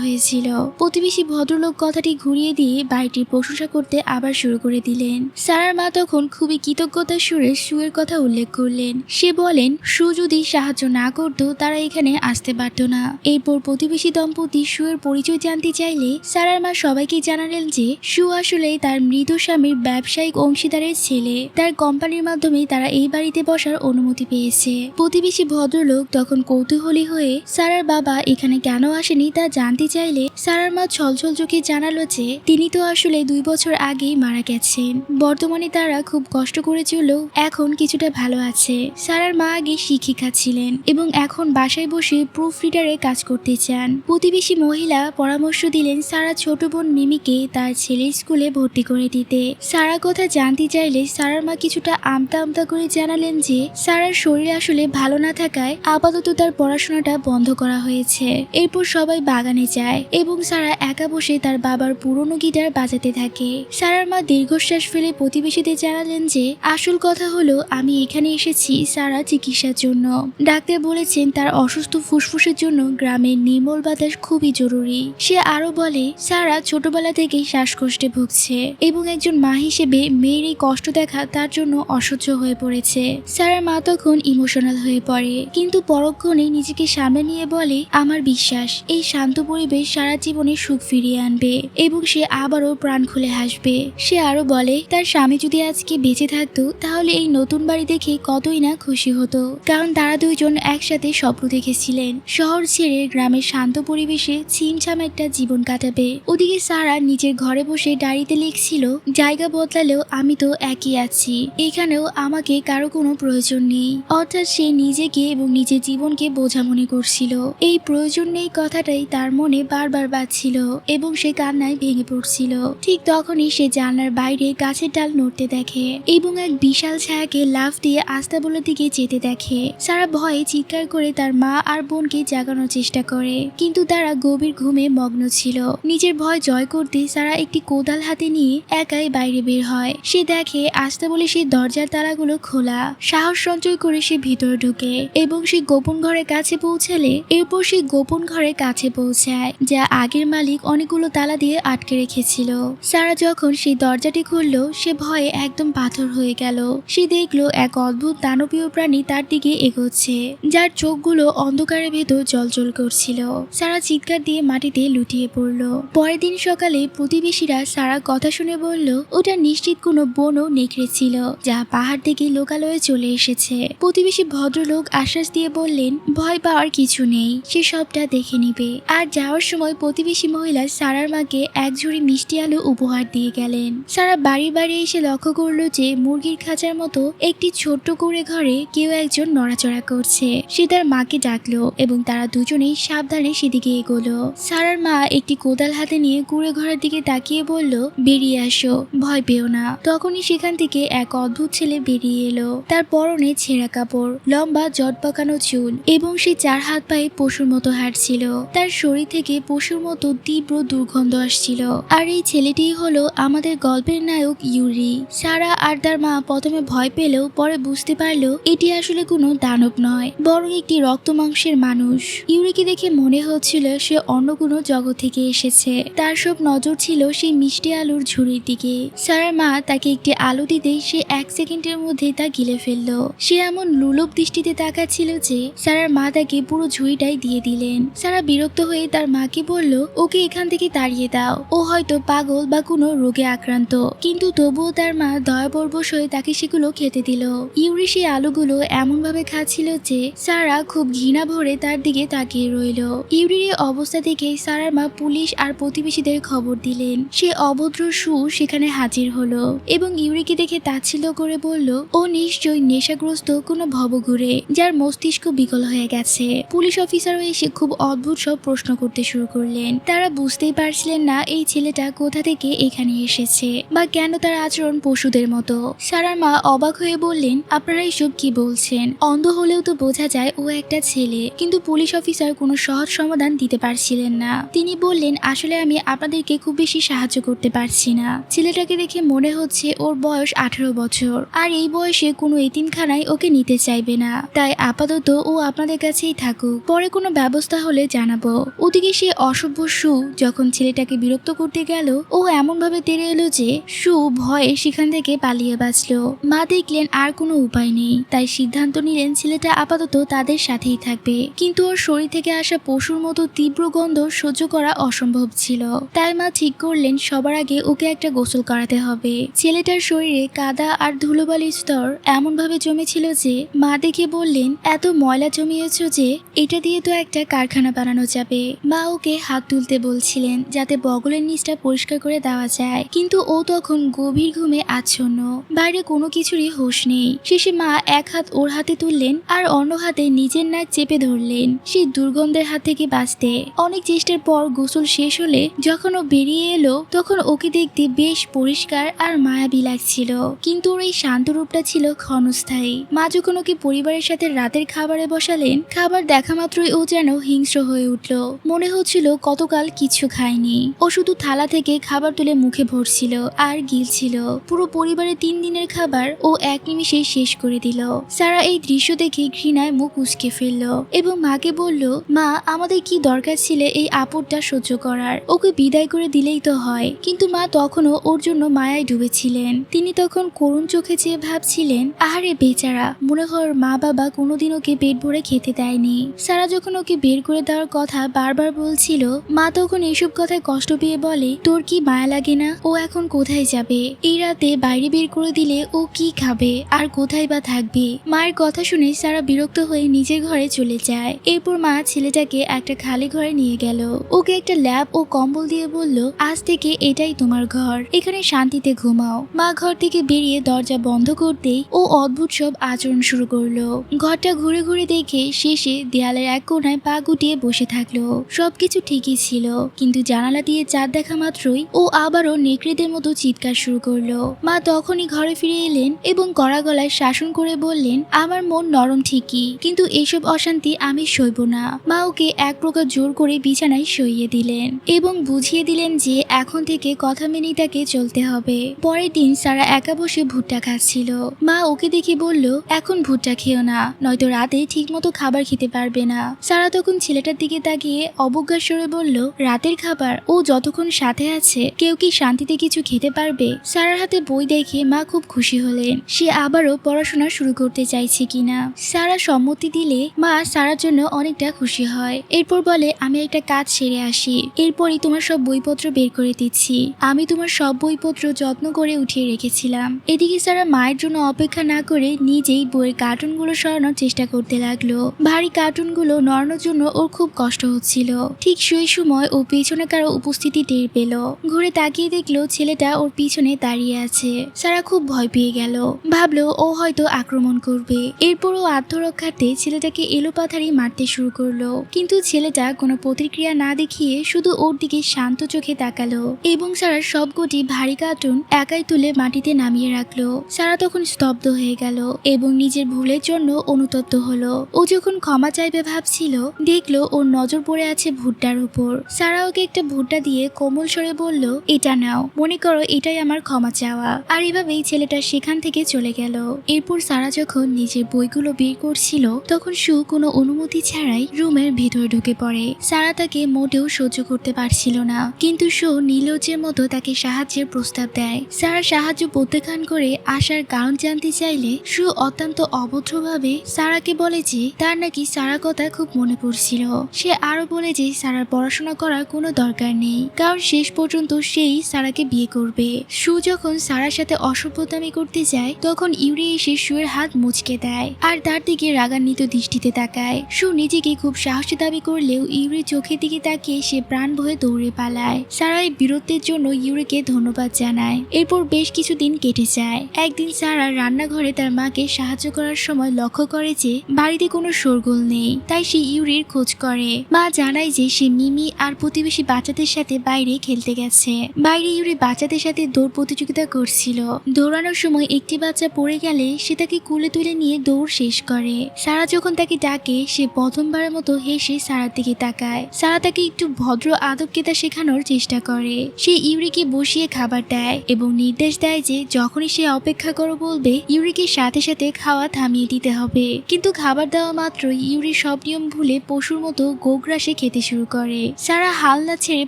হয়েছিল। প্রতিবেশী ভদ্রলোক কথাটি ঘুরিয়ে দিয়ে বাড়িটির প্রশংসা করতে আবার শুরু করে দিলেন। সারার মা তখন খুবই কৃতজ্ঞতার সুরে সুয়ের কথা উল্লেখ করলেন। সে বলেন সু যদি সাহায্য না করতো তারা এখানে আসতে পারত না। এরপর প্রতিবেশী দম্পতি সুয়ের পরিচয় জানতে চাইলে সারার মা সবাইকে জানালেন যে সু আসলে তার মৃত স্বামীর ব্যবসায়িক অংশীদারের ছেলে। তার কোম্পানির মাধ্যমে তারা এই বাড়িতে বসার অনুমতি পেয়েছে। প্রতিবেশী ভদ্রলোক তখন কৌতূহলী হয়ে সারার বাবা এখানে কেন আসেনি তা জানতে চাইলে সারার মা ছলছল চোখে জানালো যে তিনি তো আসলে 2 বছর আগেই মারা গেছেন। বর্তমানে তারা খুব কষ্ট করে চলেও এখন কিছুটা ভালো আছে। সারার মা আগে শিক্ষিকা ছিলেন এবং এখন বাসায় বসে প্রুফ রিডারে কাজ করতে চান। প্রতিবেশী মহিলা পরামর্শ দিলেন সারা ছোট বোন মিমিকে তার ছেলের স্কুলে ভর্তি করে দিতে। সারা কথা জানতে চাইলে সারার মা কিছুটা আমতা আমতা করে জানালেন যে সারার শরীর আসলে ভালো না থাকায় আপাতত তার পড়াশোনাটা বন্ধ করা হয়েছে। এরপর সবাই বাগানে যায় এবং সারা একা বসে তার বাবার পুরনো গিটার বাজাতে থাকে। সারার মা দীর্ঘশ্বাস ফেলে প্রতিবেশীদের জানালেন যে আসল কথা হলো আমি এখানে এসেছি সারা চিকিৎসার জন্য। ডাক্তার বলেছেন তার অসুস্থ ফুসফুসের জন্য গ্রামের নির্মল বাতাস খুবই জরুরি। সে আরো বলে সারা ছোটবেলা থেকেই শ্বাসকষ্টে ভুগছে এবং একজন মা হিসেবে মেয়ের এই কষ্ট দেখা তার জন্য অসহ্য হয়ে পড়েছে। সারার মা তখন ইমোশনাল হয়ে পড়ে, কিন্তু পরক্ষণে নিজেকে সামনে নিয়ে বলে আমার বিশ্বাস এই শান্ত পরিবেশ সারা জীবনে সুখ ফিরিয়ে আনবে এবং সে আবারও প্রাণ খুলে হাসবে। সে আরো বলে তার স্বামী যদি আজকে বেঁচে থাকতো তাহলে এই নতুন বাড়ি দেখে কতই না খুশি হতো, কারণ তারা দুইজন একসাথে স্বপ্ন দেখেছিলেন শহর ছেড়ে গ্রামের শান্ত পরিবেশে ছিমছাম একটা জীবন কাটাবে। ওদিকে সারা নিজের ঘরে বসে ডায়েরিতে লিখছিল জায়গা বদলালেও আমি তো একই আছি, এখানেও আমাকে কারো কোনো প্রয়োজন নেই। অর্থাৎ সে নিজেকে এবং নিজের জীবনকে বোঝা মনে করছিল। এই প্রয়োজন নেই কথাটাই তার মনে বারবার বাজছিল এবং সে কান্নায় ভেঙে পড়ছিল। ঠিক তখনই সে জানলার বাইরে গাছের ডাল নড়তে দেখে এবং এক বিশাল ছায়াকে লাফ দিয়ে আস্তাবলের দিকে যেতে দেখে। সারা ভয়ে চিৎকার করে তার মা আর বোনকে জাগানোর চেষ্টা করে, কিন্তু তারা গভীর ঘুমে মগ্ন ছিল। নিজের ভয় জয় করতে সারা একটি কোদাল হাতে নিয়ে একাই বাইরে বের হয়। সে দেখে আস্তাবলে সেই দরজার তালাগুলো খোলা। সাহস সঞ্চয় করে সে ভিতরে ঢুকে এবং সে গোপন ঘরের কাছে পৌঁছালে এরপর সে গোপন ঘরের কাছে পৌঁছায় যা আগের মালিক অনেকগুলো তালা দিয়ে আটকে রেখেছিল। সারা যখন সেই দরজাটি খুলল সে ভয়ে একদম পাথর হয়ে গেল। সে দেখলো এক অদ্ভুত দানবীয় প্রাণী তার দিকে এগোচ্ছে, যার চোখগুলো অন্ধকারের ভেতর জ্বলজ্বল করছিল। সারা চিৎকার দিয়ে মাটিতে লুটিয়ে পড়ল। পরের দিন সকালে প্রতিবেশীরা সারা কথা শুনে বলল ওটা নিশ্চিত কোনো বনও নেকড়ে ছিল যা পাহাড় থেকে লোকালয়ে চলে এসেছে। প্রতিবেশী ভদ্রলোক আশ্বাস দিয়ে বললেন ভয় পাওয়ার কিছু নেই, সে সবটা দেখে নিবে। আর যাওয়ার সময় প্রতিবেশী মহিলা সারার মাকে এক ঝুড়ি মিষ্টি আলু উপহার দিয়ে গেলেন। সারা বাড়ি বাড়ি এসে লক্ষ্য করলো যে মুরগির খাঁচার মতো একটি ছোট্ট করে ঘরে কেউ একজন নড়াচড়া করছে। সে তার মাকে ডাকলো এবং তারা দুজনেই সাবধানে সেদিকে এগোলো। সারার মা একটি কোদাল হাতে নিয়ে কুঁড়ে ঘরের দিকে তাকিয়ে বলল বেরিয়ে আসো, ভয় পেও না। তখনই সেখান থেকে এক অদ্ভুত ছেলে বেরিয়ে এলো। তার পরনে ছেঁড়া কাপড়, লম্বা জট পাকানো চুল এবং সে 4 হাত পায়ে পশুর মতো হাঁটছিল। তার শরীর থেকে পশুর মতো তীব্র দুর্গন্ধ আসছিল। আর এই ছেলেটি হলো আমাদের গল্পের নায়ক ইউরি। সারা আর তার মা প্রথমে ভয় পেলেও পরে বুঝতে পারলো এটি আসলে কোনো দানব নয়, বরং একটি রক্ত মাংসের মানুষ। ইউরিকে দেখে মনে হচ্ছিল সে অন্য কোনো জগৎ থেকে এসেছে। তার সব নজর ছিল সেই মিষ্টি আলুর ঝুড়ির দিকে। সারার মা তাকে একটি আলু দিতে সে 1 সেকেন্ডের মধ্যে তা গিলে ফেললো। সে এমন লোলুপ দৃষ্টিতে তাকাচ্ছিল যে সারার মা তাকে পুরো ঝুড়িটাই দিয়ে দিলেন। সারা বিরক্ত হয়ে তার মাকে বলল ওকে এখান থেকে তাড়িয়ে দাও, ও হয়তো পাগল বা কোনো রোগে আক্রান্ত। কিন্তু তবুও তার মা দয়াপরবশ হয়ে তাকে সেগুলো খেতে দিল। ইউরি সেই আলুগুলো এমন ভাবে খাচ্ছিল যে সারা খুব ঘৃণা ভরে তার দিকে তাকিয়ে রইল। ইউরির এই অবস্থা দেখে সারার মা পুলিশ আর প্রতিবেশীদের খবর দিলেন। সে অভদ্র সু সেখানে হাজির হলো এবং ইউরিকে দেখে তাচ্ছিল্য করে বলল ও নিশ্চয়ই নেশাগ্রস্ত কোনো ভবঘুরে যার মস্তিষ্ক বিকল হয়ে গেছে। পুলিশ অফিসারও এসে খুব অদ্ভুত সব প্রশ্ন করতে শুরু করলেন। তারা বুঝতেই পারছিলেন না এই ছেলেটা কোথা থেকে এখানে এসেছে বা কেন তার আচরণ পশুদের মতো। সারার মা অবাক হয়ে বললেন আপনারা এসব কি বলছেন? অন্ধ হলেও তো বোঝা যায় ও একটা ছেলে। কিন্তু পুলিশ অফিসার কোনো সহজ সমাধান দিতে পারছিলেন না। তিনি বললেন আসলে আমি আপনাদেরকে খুব বেশি সাহায্য করতে পারছি না। ছেলেটাকে দেখে মনে হচ্ছে ওর বয়স 18 বছর, আর এই বয়সে কোনো এতিমখানায় ওকে নিতে চাইবে না, তাই আপাতত ও আপনাদের কাছেই থাকুক। পরে কোনো ব্যবস্থা হলে জানাবো। ওদিকে সে অসভ্য সু যখন ছেলেটাকে বিরক্ত করতে গেল, ও এমন ভাবে তেড়ে এলো যে সু ভয়ে সেখান থেকে পালিয়ে বাঁচলো। মা দেখলেন আর কোনো উপায় নেই, তাই সিদ্ধান্ত নিলেন ছেলেটা আপাতত তাদের সাথেই থাকবে। কিন্তু ওর শরীর থেকে আসা পশুর মতো তীব্র গন্ধ সহ্য করা অসম্ভব ছিল। তাই মা ঠিক করলেন সবার আগে ওকে একটা গোসল করাতে হবে। ছেলেটার শরীরে কাদা আর ধুলোবালির স্তর এমন ভাবে জমেছিল যে মা দেখে বললেন, এত ময়লা জমিয়েছ যে এটা দিয়ে তো একটা কারখানা বানানো যাবে। মা ওকে হাত তুলতে বলছিলেন যাতে বগলের নিচটা পরিষ্কার করে দেওয়া যায়, কিন্তু ও তখন গভীর ঘুমে আচ্ছন্ন, বাইরে কোনো কিছুরই হোশ নেই। শেষে মা এক হাত ওর হাতে তুললেন আর অন্য হাতে নিজের নাক চেপে ধরলেন সেই দুর্গন্ধের হাত থেকে বাঁচতে। অনেক চেষ্টার পর গোসল শেষ হলে যখন ও বেরিয়ে এলো তখন ওকে দেখতে বেশ পরিষ্কার আর মায়াবী লাগছিল, কিন্তু ওর এই শান্ত রূপটা ছিল ক্ষণস্থায়ী। মা যখন ওকে পরিবারের সাথে রাতের খাবারে বসালেন, খাবার দেখা মাত্রই ও যেন হিংস্র হয়ে উঠল। মনে হচ্ছিল কতকাল কিছু খায়নি। ও শুধু থালা থেকে খাবার তুলে মুখে ভরছিল আর গিলছিল। পুরো পরিবারের 3 দিনের খাবার ও এক নিমিষে শেষ করে দিল। সারা এই দৃশ্য দেখে ঘৃণায় মুখ উস্কে ফেলল এবং মাকে বলল, মা আমাদের কি দরকার ছিল এই আপদটা সহ্য করার, ওকে বিদায় করে দিলেই তো হয়। কিন্তু মা তখনও ওর জন্য মায়ায় ডুবেছিলেন। তিনি তখন করুণ চোখে চেয়ে ভাবছিলেন, আহারে বেচারা, মনে হয় মা বাবা কোনোদিন ওকে পেট ভরে খেতে দেয়নি। সারা যখন ওকে বের করে দেওয়ার কথা বারবার বলছিল, মা তখন এসব কথায় কষ্ট পেয়ে বলে, তোর কি মায়া লাগে না? ও এখন কোথায় যাবে? এই রাতে বাইরে বের করে দিলে ও কি খাবে আর কোথায় বা থাকবে? মায়ের কথা শুনে সারা বিরক্ত হয়ে নিজের ঘরে চলে যায়। এরপর মা ছেলেটাকে একটা খালি ঘরে নিয়ে গেল। ওকে একটা ল্যাপ ও কম্বল দিয়ে বলল, আজ থেকে এটাই তোমার ঘর, এখানে শান্তিতে ঘুমাও। মা ঘর থেকে বেরিয়ে দরজা বন্ধ করতেই ও অদ্ভুত সব আচরণ শুরু করলো। ঘরটা ঘুরে ঘুরে দেখে শেষে দেয়ালের এক কোণায় পা গুটিয়ে বসে থাকলো। সবকিছু ঠিকই ছিল, কিন্তু জানালা দিয়ে চাঁদ দেখা মাত্রই ও আবারও নেকড়েদের মতো চিৎকার শুরু করলো। মা তখনই ঘরে ফিরে এলেন এবং কড়া গলায় শাসন করে বললেন, আমার মন নরম ঠিকই, কিন্তু এসব অশান্তি আমি সইব না। মা ওকে এক প্রকার জোর করে বিছানায় শুইয়ে দিলেন এবং বুঝিয়ে দিলেন যে এখন থেকে কথা মেনেই তাকে চলতে হবে। পরের দিন সারা একা বসে ভুট্টা খাচ্ছিল। মা ওকে দেখে বলল, এখন ভুট্টা খেও না, নয়তো রাতে ঠিক মতো খাবার খেতে পারবে না। সারা তখন ছেলেটার দিকে তাকিয়ে অবজ্ঞার স্বরে বলল, রাতের খাবার? ও যতক্ষণ সাথে আছে কেউ কি শান্তিতে কিছু খেতে পারবে? সারার হাতে বই দেখে মা খুব খুশি হলেন। সে আবারও পড়াশোনা শুরু করতে চাইছে কিনা। সারা সম্মতি দিলে মা সারার জন্য অনেকটা খুশি হয়। এরপর বলে, আমি একটা কাজ সেরে আসি, এরপরই তোমার সব বইপত্র বের করে দিচ্ছি। আমি তোমার সব বইপত্র যত্ন করে উঠিয়ে রেখেছিলাম। এদিকে সারা মায়ের জন্য অপেক্ষা না করে নিজেই বইয়ের কার্টুনগুলো সরানোর চেষ্টা করতে লাগলো। ভারী কার্টুনগুলো নড়ানোর জন্য ওর খুব কষ্ট হচ্ছিল। ঠিক সেই সময় ও পেছনে কারো উপস্থিতি টের পেল। ঘুরে তাকিয়ে দেখলো ছেলেটা ওর পিছনে দাঁড়িয়ে আছে। সারা খুব ভয় পেয়ে গেল, ভাবলো ও হয়তো আক্রমণ করবে। এরপর ও আত্মরক্ষার্থে ছেলেটাকে এলোপাথারি মারতে শুরু করলো, কিন্তু ছেলেটা কোনো প্রতিক্রিয়া না দেখিয়ে শুধু ওর দিকে শান্ত চোখে তাকালো এবং সারার সবকটি ভারী কার্টুন একাই তুলে মাটিতে নামিয়ে রাখলো। সারা তখন স্তব্ধ হয়ে গেল এবং নিজের ভুলের জন্য অনুতপ্ত হলো। ও যখন ক্ষমা চাইবে ভাবছিল, দেখলো ওর নজর পড়ে আছে ভুট্টার উপর। সারা ওকে একটা ভুট্টা দিয়ে কোমল স্বরে বলল, এটা নাও, মনে করো এটাই আমার ক্ষমা চাওয়া। আর এভাবেই ছেলেটা সেখান থেকে চলে গেল। এরপর সারা যখন নিজের বইগুলো বের করছিল তখন সু কোনো অনুমতি ছাড়াই রুমের ভিতরে ঢুকে পড়ে। সারা তাকে মোটেও সহ্য করতে পারছিল না, কিন্তু সু নির্লজ্জের মতো তাকে সাহায্যের প্রস্তাব দেয়। সারা সাহায্য প্রত্যাখ্যান করে আসার কারণ জানতে চাইলে সু অত্যন্ত অভদ্রভাবে সারাকে বলে যে তার নাকি সারা কথা খুব মনে পড়ছিল। সে আরো বলে যে সারার পড়াশোনা করার কোনো দরকার নেই, কারণ শেষ পর্যন্ত সেই সারাকে বিয়ে করবে। সু যখন সারার সাথে অসভ্যতামি করতে যায় তখন ইউরি এসে সুয়ের হাত মুচকে দেয় আর তার দিকে রাগান্বিত দৃষ্টিতে তাকায়। সু নিজেকে খুব সাহসী দাবি করলেও ইউরির চোখের দিকে তাকিয়ে সে প্রাণ ভয়ে দৌড়ে পালায়। সারা এই বীরত্বের জন্য ইউরিকে ধন্যবাদ জানায়। এরপর বেশ কিছুদিন কেটে যায়। একদিন সারা রান্নাঘরে তার মাকে সাহায্য করার সময় লক্ষ্য করে যে বাড়িতে কোনো শোরগোল নেই, তাই সে ইউরির খোঁজ করে। মা জানায় যে সে মিমি আর প্রতিবেশী বাচ্চাদের সাথে বাইরে খেলতে গেছে। বাইরে ইউরি বাচ্চাদের সাথে দৌড় প্রতিযোগিতা করছিল। দৌড়ানোর সময় একটি বাচ্চা পড়ে গেলে সে তাকে কোলে তুলে নিয়ে দৌড় শেষ করে। সারা যখন তাকে ডাকে সে প্রথমবারের মতো হেসে সারার দিকে তাকায়। সারা তাকে একটু ভদ্র আদবকেতা শেখানোর চেষ্টা করে। সে ইউরিকে বসিয়ে খাবার দেয় এবং নির্দেশ দেয় যে যখনই সে অপেক্ষা করো বলবে ইউরিকে সাথে সাথে খাওয়া থামিয়ে দিতে হবে। কিন্তু খাবার দেওয়া মাত্রই ইউরি সব নিয়ম ভুলে পশুর মতো গোগ্রাসে খেতে শুরু করে। সারা হাল না ছেড়ে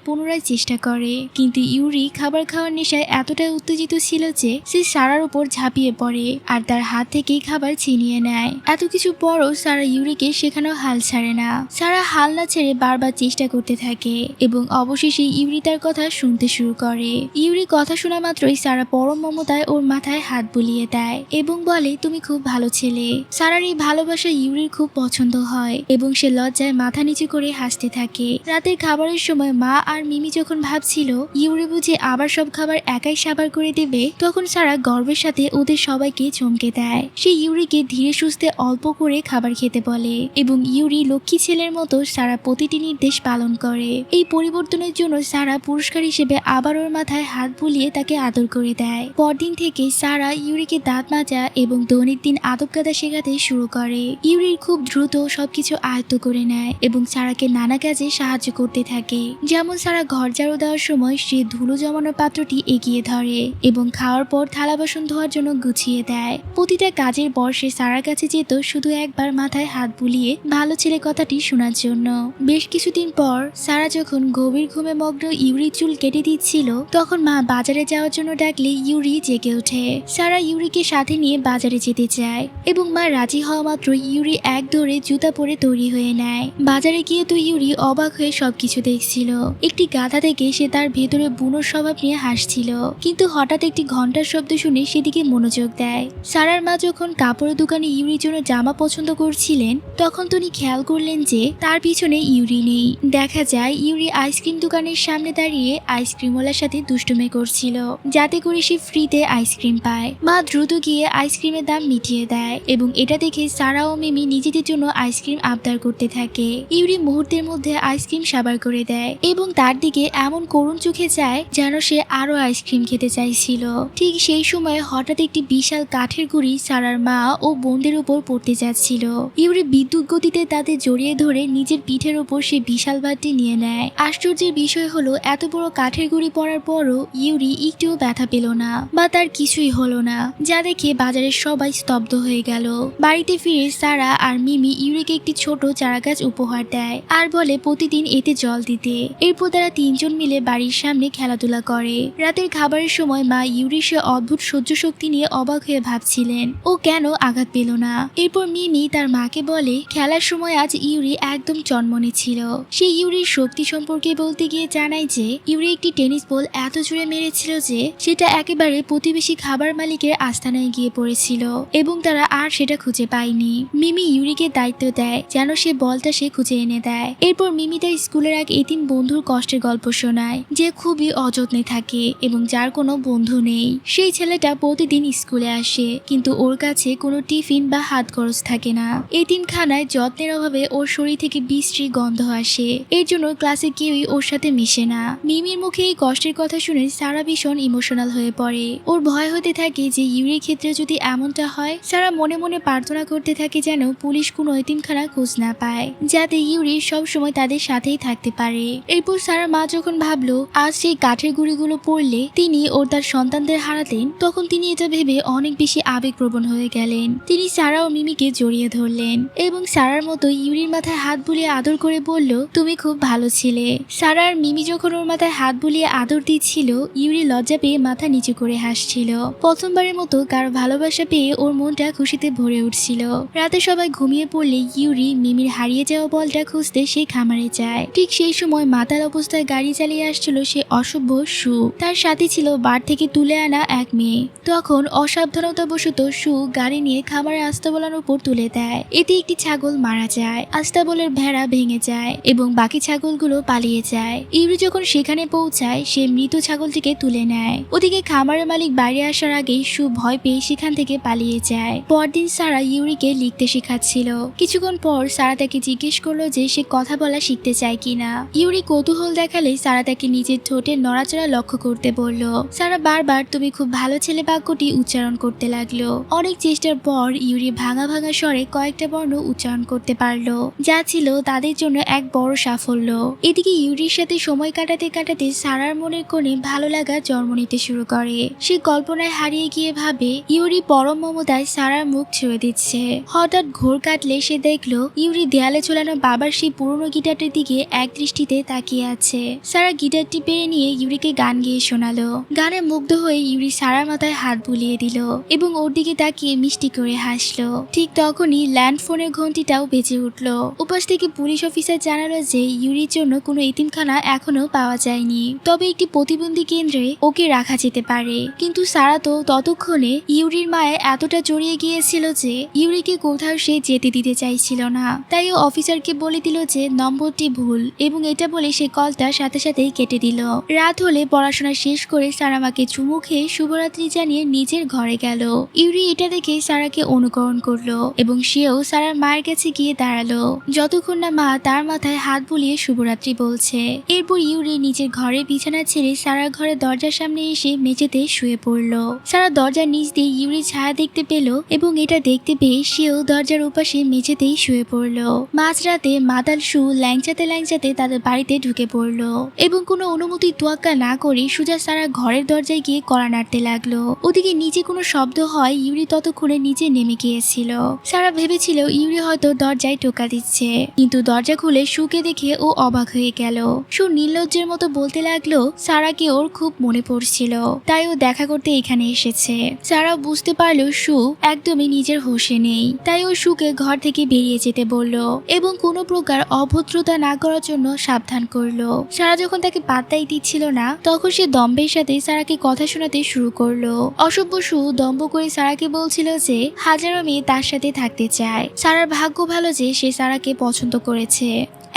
পুনরায় চেষ্টা করে, কিন্তু ইউরি খাবার খাওয়ার নেশায় এতটাই উত্তেজিত ছিল যে সে সারার উপর ঝাঁপিয়ে পড়ে আর তার হাত থেকেই খাবার ছিনিয়ে নেয়। এত কিছু পরও সারা ইউরিকে সেখানেও হাল ছাড়ে না। সারা হাল না ছেড়ে বারবার চেষ্টা করতে থাকে এবং অবশেষে ইউরি তার কথা শুনতে শুরু করে। ইউরি কথা শোনা মাত্রই সারা পরম মমতায় ওর মাথায় হাত বুলিয়ে দেয় এবং বলে, তুমি খুব ভালো ছেলে। সারার এই ভালোবাসা ইউরির খুব পছন্দ হয় এবং সে লজ্জায় মাথা নিচু করে হাসতে থাকে। রাতের খাবারের সময় মা আর মিমি যখন ভাবছিল ইউরি বুঝে আবার সব খাবার একাই সাবার করে দেবে, তখন সারা গর্বের সাথে ওদের সবাইকে চমকে দেয়। সে ইউরিকে ধীরে সুস্থে অল্প করে খাবার খেতে বলে এবং ইউরি লক্ষ্মী ছেলের মতো সারা প্রতিটি নির্দেশ পালন করে। এই পরিবর্তনের জন্য সারা পুরস্কার হিসেবে আবার ওর মাথায় হাত বুলিয়ে তাকে আদর করে দেয়। পরদিন থেকে সারা ইউরিকে দাঁত মাজা এবং দৈনন্দিন আদব কায়দা শেখাতে শুরু করে। ইউরির খুব দ্রুত সবকিছু আয়ত্ত করে নেয় এবং সারাকে নানা কাজে সাহায্য করতে থাকে। যেমন সারা ঘর ঝাড়ু দেওয়ার সময় সে ধুলো জমানোর পাত্রটি এগিয়ে ধরে এবং খাওয়ার পর থালা বাসন ধোয়ার জন্য গুছিয়ে দেয়। প্রতিটা কাজের পর সে সারার কাছে যেত শুধু একবার মাথায় হাত বুলিয়ে ভালো ছেলে কথাটি শোনার জন্য। বেশ কিছুদিন পর সারা যখন গভীর ঘুমে মগ্ন ইউরি চুল কেটে দিচ্ছিল, তখন মা বাজারে যাওয়ার জন্য ডাকলে ইউরি জেগে ওঠে। সারা ইউরিকে সাথে নিয়ে বাজারে যেতে চায় এবং মা রাজি হওয়া মাত্র ইউরি এক দৌড়ে জুতা পরে তৈরি হয়ে নেয়। বাজারে গিয়ে তো ইউরি অবাক হয়ে সবকিছু দেখছিল। একটি গাধা থেকে সে তার ভেতরে বুনোর স্বভাব নিয়ে হাসছিল, কিন্তু হঠাৎ একটি ঘন্টার শব্দ শুনে সেদিকে মনোযোগ দেয়। সারার মা যখন কাপড়ের দোকানে ইউরির জন্য জামা পছন্দ করছিলেন, তখন তিনি খেয়াল করলেন যে তার পিছনে ইউরি নেই। দেখা যায় ইউরি আইসক্রিম দোকানের সামনে দাঁড়িয়ে আইসক্রিমওয়ালার সাথে দুষ্টুমি করছিল, যাতে করে সে ফ্রিতে আইসক্রিম পায়। মা দ্রুত গিয়ে আইসক্রিমের দাম মিটিয়ে দেয় এবং এটা দেখে সারা ও মিমি নিজেদের জন্য আইসক্রিম আবদার করতে থাকে। ইউরি মুহূর্তের মধ্যে আইসক্রিম সাবার করে দেয় এবং তার দিকে এমন করুণ চোখে চায় যেন সে আরো আইসক্রিম খেতে চাইছিল। ঠিক সেই সময় হঠাৎ একটি বিশাল কাঠের গুঁড়ি সারার মা ও বোনদের উপর পড়তে যাচ্ছিল। ইউরি বিদ্যুৎ গতিতে তাদের জড়িয়ে ধরে নিজের পিঠের উপর সে বিশাল বারটি নিয়ে নেয়। আশ্চর্যের বিষয় হলো এত বড় কাঠের গুঁড়ি পড়ার পরও ইউরি একটুও ব্যথা পেল না বা তার কিছুই হলো না, যা দেখে বাজারের সবাই স্তব্ধ হয়ে গেল। বাড়িতে ফিরে সারা আর মিমি ইউরিকে একটি ছোট চারাগাছ উপহার দেয় আর বলে প্রতিদিন এতে জল দিতে। এরপর তারা তিনজন মিলে বাড়ির সামনে খেলাধুলা করে। রাতের খাবারের সময় মা ইউরির সে অদ্ভুত সহ্য শক্তি নিয়ে অবাক হয়ে ভাবছিলেন ও কেন আঘাত পেল না। এরপর মিমি তার মাকে বলে খেলার সময় আজ ইউরি একদম চনমনে ছিল। সে ইউরির শক্তি সম্পর্কে বলতে গিয়ে জানায় যে ইউরি একটি টেনিস বল এত জোরে মেরেছিল যে সেটা একেবারে প্রতিবেশী খাবার মালিকের আস্তানায় গিয়ে পড়েছিল এবং তারা আর সেটা খুঁজে পায়নি। মিমি ইউরিকে দায়িত্ব দেয় যেন সে বলটা সে খুঁজে এনে দেয়। এরপর মিমি তার স্কুলের এক এতিম বন্ধুর কষ্টের গল্প শোনায়, যে খুবই অযত্নে থাকে এবং যার কোনো বন্ধু নেই। সেই ছেলেটা প্রতিদিন স্কুলে আসে, কিন্তু ওর কাছে কোনো টিফিন বা হাত খরচ থাকে না। এতিমখানায় যত্নের অভাবে ওর শরীর থেকে বিশ্রী গন্ধ আসে, এর জন্য ক্লাসে কেউই ওর সাথে মিশে না। মিমির মুখে এই কষ্টের কথা শুনে সারা ভীষণ ইমোশনাল হয়ে পড়ে। ওর ভয় হতে থাকে যে ইউরির ক্ষেত্রে যদি এমনটা হয়। সারা মনে মনে প্রার্থনা করতে থাকে যেন পুলিশ কোনো এতিমখানা খোঁজ না পায়, যাতে ইউরি সব সময় তাদের সাথেই থাকতে পারে। এরপর সারা মা যখন ভাবলো আজ সেই কাঠের গুঁড়িগুলো পড়লে তিনি ও তার সন্তানদের হারাতেন, তখন তিনি এটা ভেবে অনেক বেশি আবেগপ্রবণ হয়ে গেলেন। তিনি সারা ও মিমিকে জড়িয়ে ধরলেন এবং সারার মতো ইউরির মাথায় হাত বুলিয়ে আদর করে বলল, তুমি খুব ভালো ছিলে। সারা আর মিমি যখন ওর মাথায় হাত বুলিয়ে আদর দিচ্ছিল, ইউরি লজ্জা পেয়ে মাথা নিচু করে হাসছিল। প্রথমবারের মতো কারো ভালোবাসা পেয়ে ওর মনটা খুশিতে ভরে উঠছিল। রাতে সবাই ঘুমিয়ে পড়লে ইউরি মিমির হারিয়ে যাওয়া বলটা খুঁজতে সে খামারে যায়। ঠিক সেই সময় মাতাল অবস্থায় গাড়ি চালিয়ে আসছিল সে অসভ্য সু। তার সাথে ছিল বার থেকে তুলে আনা এক মেয়ে। তখন অসাবধানতাবশত সু গাড়ি নিয়ে খামারের আস্তাবলার উপর তুলে দেয়। এতে একটি ছাগল মারা যায়, আস্তাবলের ভেড়া ভেঙে যায় এবং বাকি ছাগলগুলো পালিয়ে যায়। ইউরি যখন সেখানে পৌঁছায় সে মৃত ছাগলটিকে তুলে নেয়। ওদিকে খামারের মালিক বাইরে আসার আগেই সু ভয় পেয়ে সেখান থেকে পালিয়ে যায়। পরদিন সারা ইউরিকে লিখতে শেখাচ্ছিল। কিছুক্ষণ পর সারা তাকে জিজ্ঞেস করলো যে সে কথা বলা শিখতে চায় কিনা। ইউরি কৌতূহল দেখালে সারা তাকে নিজের ঠোঁটের নড়াচড়া লক্ষ্য করতে বলল। সারা বারবার তুমি খুব ভালো ছেলে বাক্যটি উচ্চারণ করতে লাগলো। অনেক চেষ্টার পর ইউরি ভাঙা ভাঙা স্বরে কয়েকটা বর্ণ উচ্চারণ করতে পারলো, যা ছিল তাদের জন্য এক বড় সাফল্য। এদিকে ইউরির সাথে সময় কাটাতে কাটাতে সারার মনের কোণে ভালো লাগা জন্ম নিতে শুরু করে। সে কল্পনায় হারিয়ে গিয়ে ভাবে ইউরি পরম মমতায় সারার মুখ ছুঁয়ে দিচ্ছে। হঠাৎ ঘোর কাটলে সে দেখলো ইউরি দেয়ালে ঝোলানো বাবার সেই পুরনো গিটারটির দিকে এক দৃষ্টিতে তাকিয়ে আছে। সারা গিটারটি পেরে নিয়ে ইউরিকে গান গেয়ে শোনালো। গানে মুগ্ধ হয়ে ইউরি সারার মাথায় হাত বুলিয়ে দিল এবং ওর দিকে তাকিয়ে মিষ্টি করে হাসলো। ঠিক তখনই ল্যান্ড ফোনের ঘন্টিটাও বেজে উঠল। উপাস থেকে পুলিশ অফিসার জানালো যে ইউরির জন্য কোনো এতিমখানা এখনো পাওয়া যায়নি, তবে একটি প্রতিবন্ধী কেন্দ্রে ওকে রাখা যেতে পারে। কিন্তু সারা তো ততক্ষণে ইউরির মায়ে এতটা জড়িয়ে গিয়েছিল যে ইউরিকে কোথাও সে যেতে দিতে চাইছিল না। তাই ও অফিসারকে বলে দিল যে নম্বরটি ভুল এবং এটা বলে সে কলটা সাথে সাথেই কেটে দিল। রাত হলে পড়াশোনা শেষ করে সারা মাকে চুমু খেয়ে শুভরাত্রি জানিয়ে নিজের ঘরে গেল। ইউরি এটা দেখে সারাকে অনুকরণ করলো এবং সেও সারার মায়ের কাছে গিয়ে দাঁড়ালো যতক্ষণ না মা তার মাথায় হাত বুলিয়ে শুভরাত্রি বলছে। এরপর ইউরি নিজের ঘরে বিছানা ছেড়ে সারার ঘরের দরজার সামনে এসে মেঝেতে শুয়ে পড়লো। সারা দরজার নিচ দিয়ে ইউরি ছায়া দেখতে পেল এবং এটা দেখতে পেয়ে সেও দরজার উপাশে মেঝেতেই শুয়ে পড়লো। মাঝরাতে মাতাল সু ল্যাংচাতে ল্যাংচাতে তাদের বাড়িতে ঢুকে পড়লো এবং কোনো অনুমতি তোয়াক্কা না করে সোজা সারা ঘরের দরজায় গিয়ে কড়া নাড়তে লাগলো। ওদিকে নিচে কোনো শব্দ হয় ইউরি ততক্ষণে নিচে নেমে গিয়েছিল। সারা ভেবেছিল ইউরি হয়তো দরজায় টোকা দিচ্ছে, কিন্তু দরজা খুলে সুকে দেখে ও অবাক হয়ে গেল। সু নির্লজ্জের মতো বলতে লাগলো সারাকে ওর খুব মনে পড়ছিল, তাই ও দেখা করতে এখানে এসেছে। সারা বুঝতে পারলো সু একদমই নিজের হোশে নেই, তাই ও সুকে ঘর থেকে বেরিয়ে যেতে বলল এবং কোনো প্রকার অভদ্রতা না করার জন্য সাবধান করলো। সারা যখন তাকে পাত্তাই দিচ্ছিল না তখন সে দম্ভের সাথে সারাকে কথা শোনাতে শুরু করলো। অসভ্য সু দম্ভ করে সারাকে বলছিল যে হাজারো মেয়ে তার সাথে থাকতে চায়। সারার ভাগ্য ভালো যে সে সারাকে পছন্দ করেছে।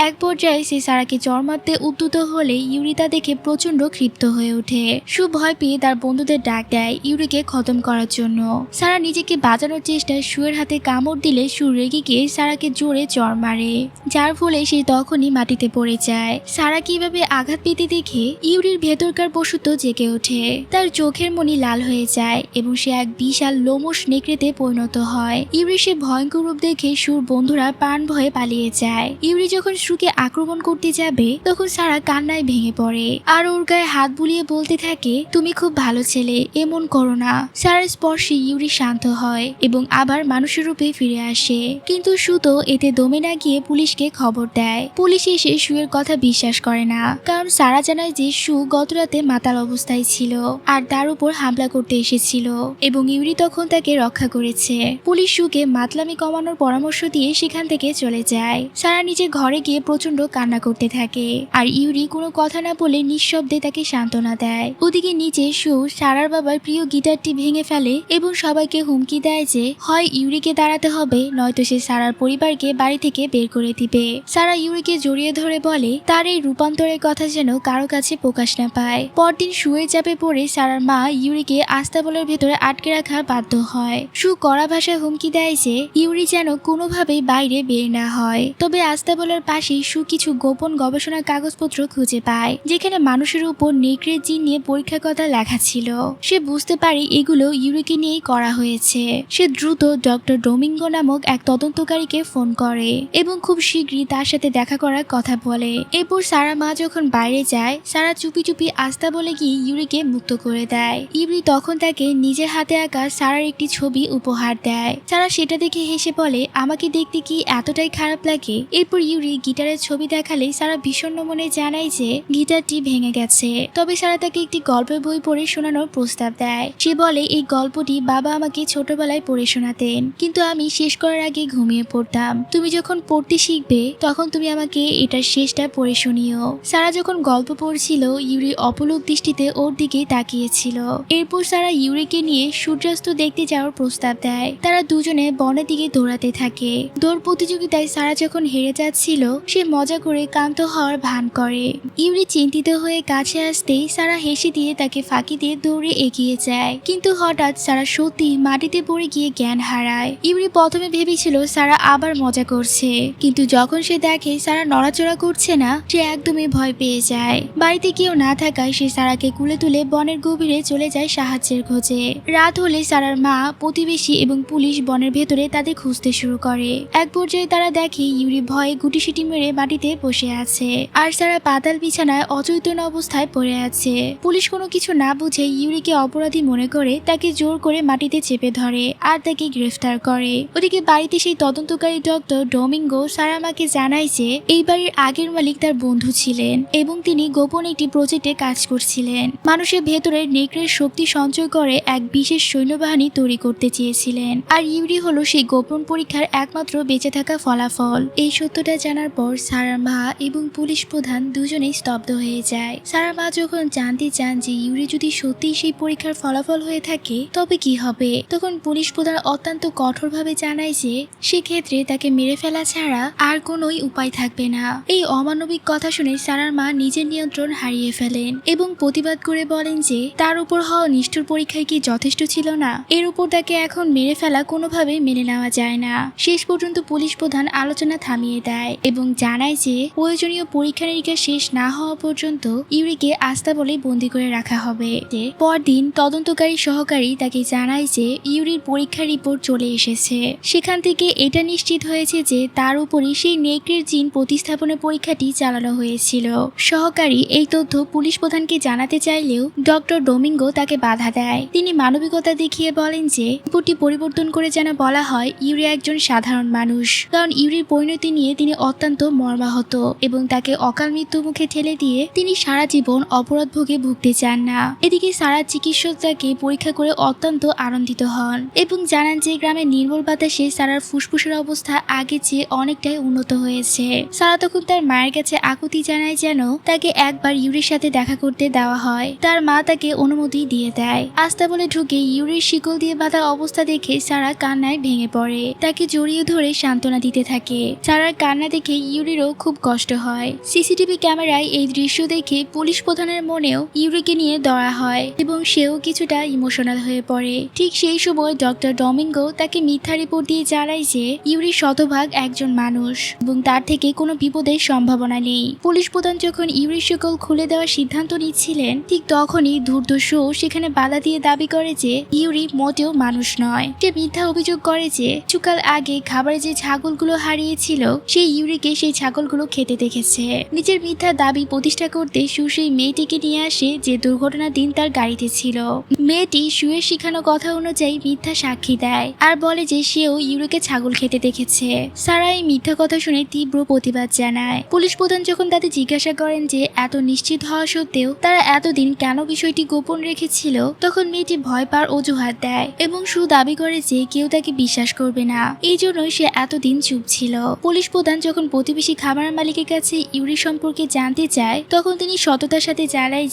এক পর্যায়ে সে সারাকে চড় মারতে উদ্যত হলে ইউরি তা দেখে প্রচন্ড ক্ষিপ্ত হয়ে ওঠে। সু ভয় পেয়ে তার বন্ধুদের ডাক দেয় ইউরিকে খতম করার জন্য। সারা নিজেকে বাঁচানোর চেষ্টায় সুয়ের হাতে কামড় দিলে সু রেগে গিয়ে সারাকে জোরে চড় মারে, যার ফলে সে তখনই মাটিতে পড়ে যায়। সারা কিভাবে আঘাত পেতে দেখে ইউরির ভেতরকার বসুত জেগে ওঠে। তার চোখের মনি লাল হয়ে যায় এবং সে এক বিশাল লোমশ নেকড়েতে পরিণত হয়। ইউরি সে ভয়ঙ্কর রূপ দেখে সুর বন্ধুরা প্রাণ ভয়ে পালিয়ে যায়। ইউরি যখন সুকে আক্রমণ করতে যাবে তখন সারা কান্নায় ভেঙে পড়ে আর ওর গায়ে হাত বুলিয়ে বলতে থাকে তুমি খুব ভালো ছেলে, এমন করো না। সারার স্পর্শে ইউরি শান্ত হয় এবং আবার মানুষের রূপে ফিরে আসে। কিন্তু সু তো এতে দমে না গিয়ে পুলিশকে খবর দেয়। পুলিশ এসে সুয়ের কথা বিশ্বাস করে না, কারণ সারা জানায় যে সু গতরাতে মাতাল অবস্থায় ছিল আর তার উপর হামলা করতে এসেছিল এবং ইউরি তখন তাকে রক্ষা করেছে। পুলিশ সুকে মাতলামি কমানোর পরামর্শ দিয়ে সেখান থেকে চলে যায়। সারা নিজের ঘরে গিয়ে প্রচন্ড কান্না করতে থাকে আর ইউরি কোনো কথা না বলে নিঃশব্দে তাকে সান্ত্বনা দেয়। ওদিকে নিচে সু সারার বাবার প্রিয় গিটারটি ভেঙে ফেলে এবং সবাইকে হুমকি দেয় যে হয় ইউরিকে দাঁড়াতে হবে নয়তো সে সারার পরিবারকে বাড়ি থেকে বের করে দিবে। সারা ইউরিকে জড়িয়ে ধরে বলে তার এই রূপান্তরের কথা যেন কারো কাছে প্রকাশ না পায়। পরদিন সুয়ের চাপে পড়ে সারার মা ইউরিকে আস্তাবলের ভেতরে আটকে রাখা বাধ্য হয়। সু কড়া ভাষায় হুমকি দেয় যে ইউরি যেন কোনোভাবেই বাইরে বের না হয়। তবে আস্তাবলের পাশে সু কিছু গোপন গবেষণার কাগজপত্র খুঁজে পায় যেখানে মানুষের উপর নেকড়ের জিন নিয়ে পরীক্ষার কথা লেখা ছিল। সে বুঝতে পারে এগুলো ইউরিকে নিয়েই করা হয়েছে। সে দ্রুত ডক্টর ডোমিঙ্গো নামক এক তদন্তকারীকে ফোন করে এবং খুব শীঘ্রই তার সাথে দেখা করার কথা বলে। এরপর সারা মা যখন বাইরে যায় সারা চুপি চুপি আস্তাবলে গিয়ে ইউরিকে মুক্ত করে দেয়। ইউরি তখন তাকে নিজের হাতে আঁকা সারার একটি ছবি উপহার দেয়। সারা সেটা দেখে হেসে বলে আমাকে দেখতে কি এতটাই খারাপ লাগে। এরপর ইউরি গিটারের ছবি দেখালে সারা বিষণ্ণ মনে জানায় যে গিটারটি ভেঙে গেছে। তবে সারা তাকে একটি গল্পের বই পড়ে শোনানোর প্রস্তাব দেয়। সে বলে এই গল্পটি বাবা আমাকে ছোটবেলায় পড়ে শোনাতেন, কিন্তু আমি শেষ করার আগে ঘুমিয়ে পড়তাম। তুমি যখন পড়তে শিখবে তখন তুমি আমাকে এটার শেষটা পড়ে শুনিও। সারা যখন গল্প পড়ছিল ইউরি অপলক দৃষ্টিতে ওর দিকে তাকিয়েছিল। এরপর সারা ইউরিকে নিয়ে সূর্যাস্ত দেখতে যাওয়ার প্রস্তাব দেয়। তারা দুজনে বনের দিকে দৌড়াতে থাকে। দৌড় প্রতিযোগিতায় সারা যখন হেরে যাচ্ছিল সে মজা করে ক্লান্ত হওয়ার ভান করে। ইউরি চিন্তিত হয়ে কাছে আসতেই সারা হেসে দিয়ে তাকে ফাঁকি দিয়ে দৌড়ে এগিয়ে যায়, কিন্তু হঠাৎ সারা সত্যি মাটিতে পড়ে গিয়ে জ্ঞান হারায়। ইউরি প্রথমে ভেবেছিল সারা আবার মজা করছে, কিন্তু যখন সে দেখে সারা নড়াচড়া করছে না সে একদমই ভয় পেয়ে যায়। বাড়িতে কেউ না থাকায় সে সারাকে কুলে তুলে বনের গভীরে চলে যায় সাহায্যের খোঁজে। রাত হলে সারার মা, প্রতিবেশী এবং পুলিশ বনের ভেতরে তাদের খুঁজতে শুরু করে। এক পর্যায়ে তারা দেখে ইউরি ভয়ে গুটিসুটি মেরে মাটিতে বসে আছে, আর সারা পাতাল বিছানায় অচৈতন্য অবস্থায় পড়ে আছে। পুলিশ কোনো কিছু না বুঝে ইউরিকে অপরাধী মনে করে তাকে জোর করে মাটিতে চেপে ধরে আর তাকে গ্রেফতার করে। ওদিকে বাড়িতে সেই তদন্তকারী ডক্টর ডোমিঙ্গো সারা মাকে জানায় যে এই বাড়ির আগের মালিক তার বন্ধু ছিলেন এবং তিনি গোপন একটি প্রজেক্টে কাজ করছিলেন। মানুষের ভেতরে নেকড়ের শক্তি সঞ্চয় করে এক বিশেষ সৈন্যবাহিনী তৈরি করতে চেয়েছিলেন, আর ইউরি হলো সেই গোপন পরীক্ষার একমাত্র বেঁচে থাকা ফলাফল। এই সত্যটা জানার পর সারার মা এবং পুলিশ প্রধান দুজনেই স্তব্ধ হয়ে যায়। সারার মা যখন জানতে চান যে ইউরি যদি সত্যিই সেই পরীক্ষার ফলাফল হয়ে থাকে তবে কি হবে, তখন পুলিশ প্রধান অত্যন্ত কঠোরভাবে জানায় যে সেক্ষেত্রে তাকে মেরে ফেলা ছাড়া আর কোনোই উপায় থাকবে না। এই অমানবিক কথা শুনে সারার মা নিজের নিয়ন্ত্রণ হারিয়ে ফেলেন এবং প্রতিবাদ করে বলেন যে তার উপর হওয়া নিষ্ঠুর পরীক্ষায় কি যথেষ্ট ছিল না, এর উপর তাকে এখন মেরে ফেলা কোনোভাবেই মেনে নেওয়া যায় না। শেষ পর্যন্ত পুলিশ প্রধান আলোচনা থামিয়ে দেয় এবং জানায় যে প্রয়োজনীয় পরীক্ষা নিরীক্ষা শেষ না হওয়া পর্যন্ত ইউরিকে আস্তাবলে বন্দী করে রাখা হবে। পরদিন তদন্তকারী সহকারী তাকে জানায় যে ইউরির পরীক্ষার রিপোর্ট চলে এসেছে। সেখান থেকে এটা নিশ্চিত হয়েছে যে তার উপরই সেই নেকড়ের জিন প্রতিস্থাপনের পরীক্ষাটি চালানো হয়েছিল। সহকারী এই তথ্য পুলিশ প্রধানকে জানাতে চাইলেও ডক্টর ডোমিঙ্গো তাকে বাধা দেয়। তিনি মানবিকতা দেখিয়ে বলেন যে রিপোর্টটি পরিবর্তন করে যেন বলা হয় ইউরি একজন সাধারণ মানুষ, কারণ ইউরির পরিণতি নিয়ে তিনি অত্যন্ত মর্মাহত এবং তাকে অকাল মৃত্যু মুখে ঠেলে দিয়ে তিনি সারা জীবন অপরাধ ভোগে ভুগতে চান না। এদিকে সারা চিকিৎসক তাকে পরীক্ষা করে অত্যন্ত আনন্দিত হন এবং জানান যে গ্রামের নির্মল বাতাসে সারার ফুসফুসের অবস্থা আগে চেয়ে অনেকটাই উন্নত হয়েছে। সারা তখন তার মায়ের কাছে আকুতি জানায় যেন তাকে একবার ইউরির সাথে দেখা করতে দেওয়া হয়। তার মা তাকে অনুমতি দিয়ে দেয়। আস্তাবলে ঢুকে ইউরির শিকল দিয়ে বাঁধা অবস্থা দেখে সারা কান্নায় ভেঙে পড়ে, তাকে জড়িয়ে ধরে সান্ত্বনা দিতে থাকে। সারার কান্না দেখে ইউরিরও খুব কষ্ট হয়। সিসিটিভি ক্যামেরায় এই দৃশ্য দেখে পুলিশ প্রধানের মনেও ইউরিকে নিয়ে দয়া হয় এবং সেও কিছুটা ইমোশনাল হয়ে পড়ে। ঠিক সেই সময় ডক্টর ডোমিঙ্গো তাকে মিথ্যা রিপোর্ট দিয়ে জানায় যে ইউরি শতভাগ একজন মানুষ এবং তার থেকে কোনো বিপদের সম্ভাবনা নেই। পুলিশ প্রধান যখন ইউরির শিকল খুলে দেওয়ার সিদ্ধান্ত নিচ্ছিলেন ঠিক তখনই ধূর্ত সেখানে বাধা দিয়ে দাবি করে যে ইউরি মোটেও মানুষ নয়। সে মিথ্যা অভিযোগ করে যে কিছুকাল আগে খাবারে যে ছাগলগুলো হারিয়েছিল সেই ইউরিকে সেই ছাগলগুলো খেতে দেখেছে। নিজের মিথ্যা দাবি প্রতিষ্ঠা করতে সু সেই মেয়েটিকে নিয়ে আসে যে দুর্ঘটনার দিন তার গাড়িতে ছিল। মেয়েটি সুয়ের শিখানো কথা অনুযায়ী মিথ্যা সাক্ষী দেয় আর বলে যে সেও ইউরিকে ছাগল খেতে দেখেছে। সারা এই মিথ্যা কথা শুনে তীব্র প্রতিবাদ জানায়। পুলিশ প্রধান যখন তাদের জিজ্ঞাসা করেন যে এত নিশ্চিত হওয়া সত্ত্বেও তারা এতদিন কেন বিষয়টি গোপন রেখেছিল, তখন মেয়েটি ভয় পাওয়ার অজুহাত দেয় এবং সু দাবি করে যে কেউ তাকে বিশ্বাস করবে না, এই জন্যই সে এতদিন চুপ ছিল। পুলিশ প্রধান যখন প্রতিবেশী খামার মালিকের কাছে ইউরি সম্পর্কে জানতে চায় তখন তিনি সততার সাথে জানায়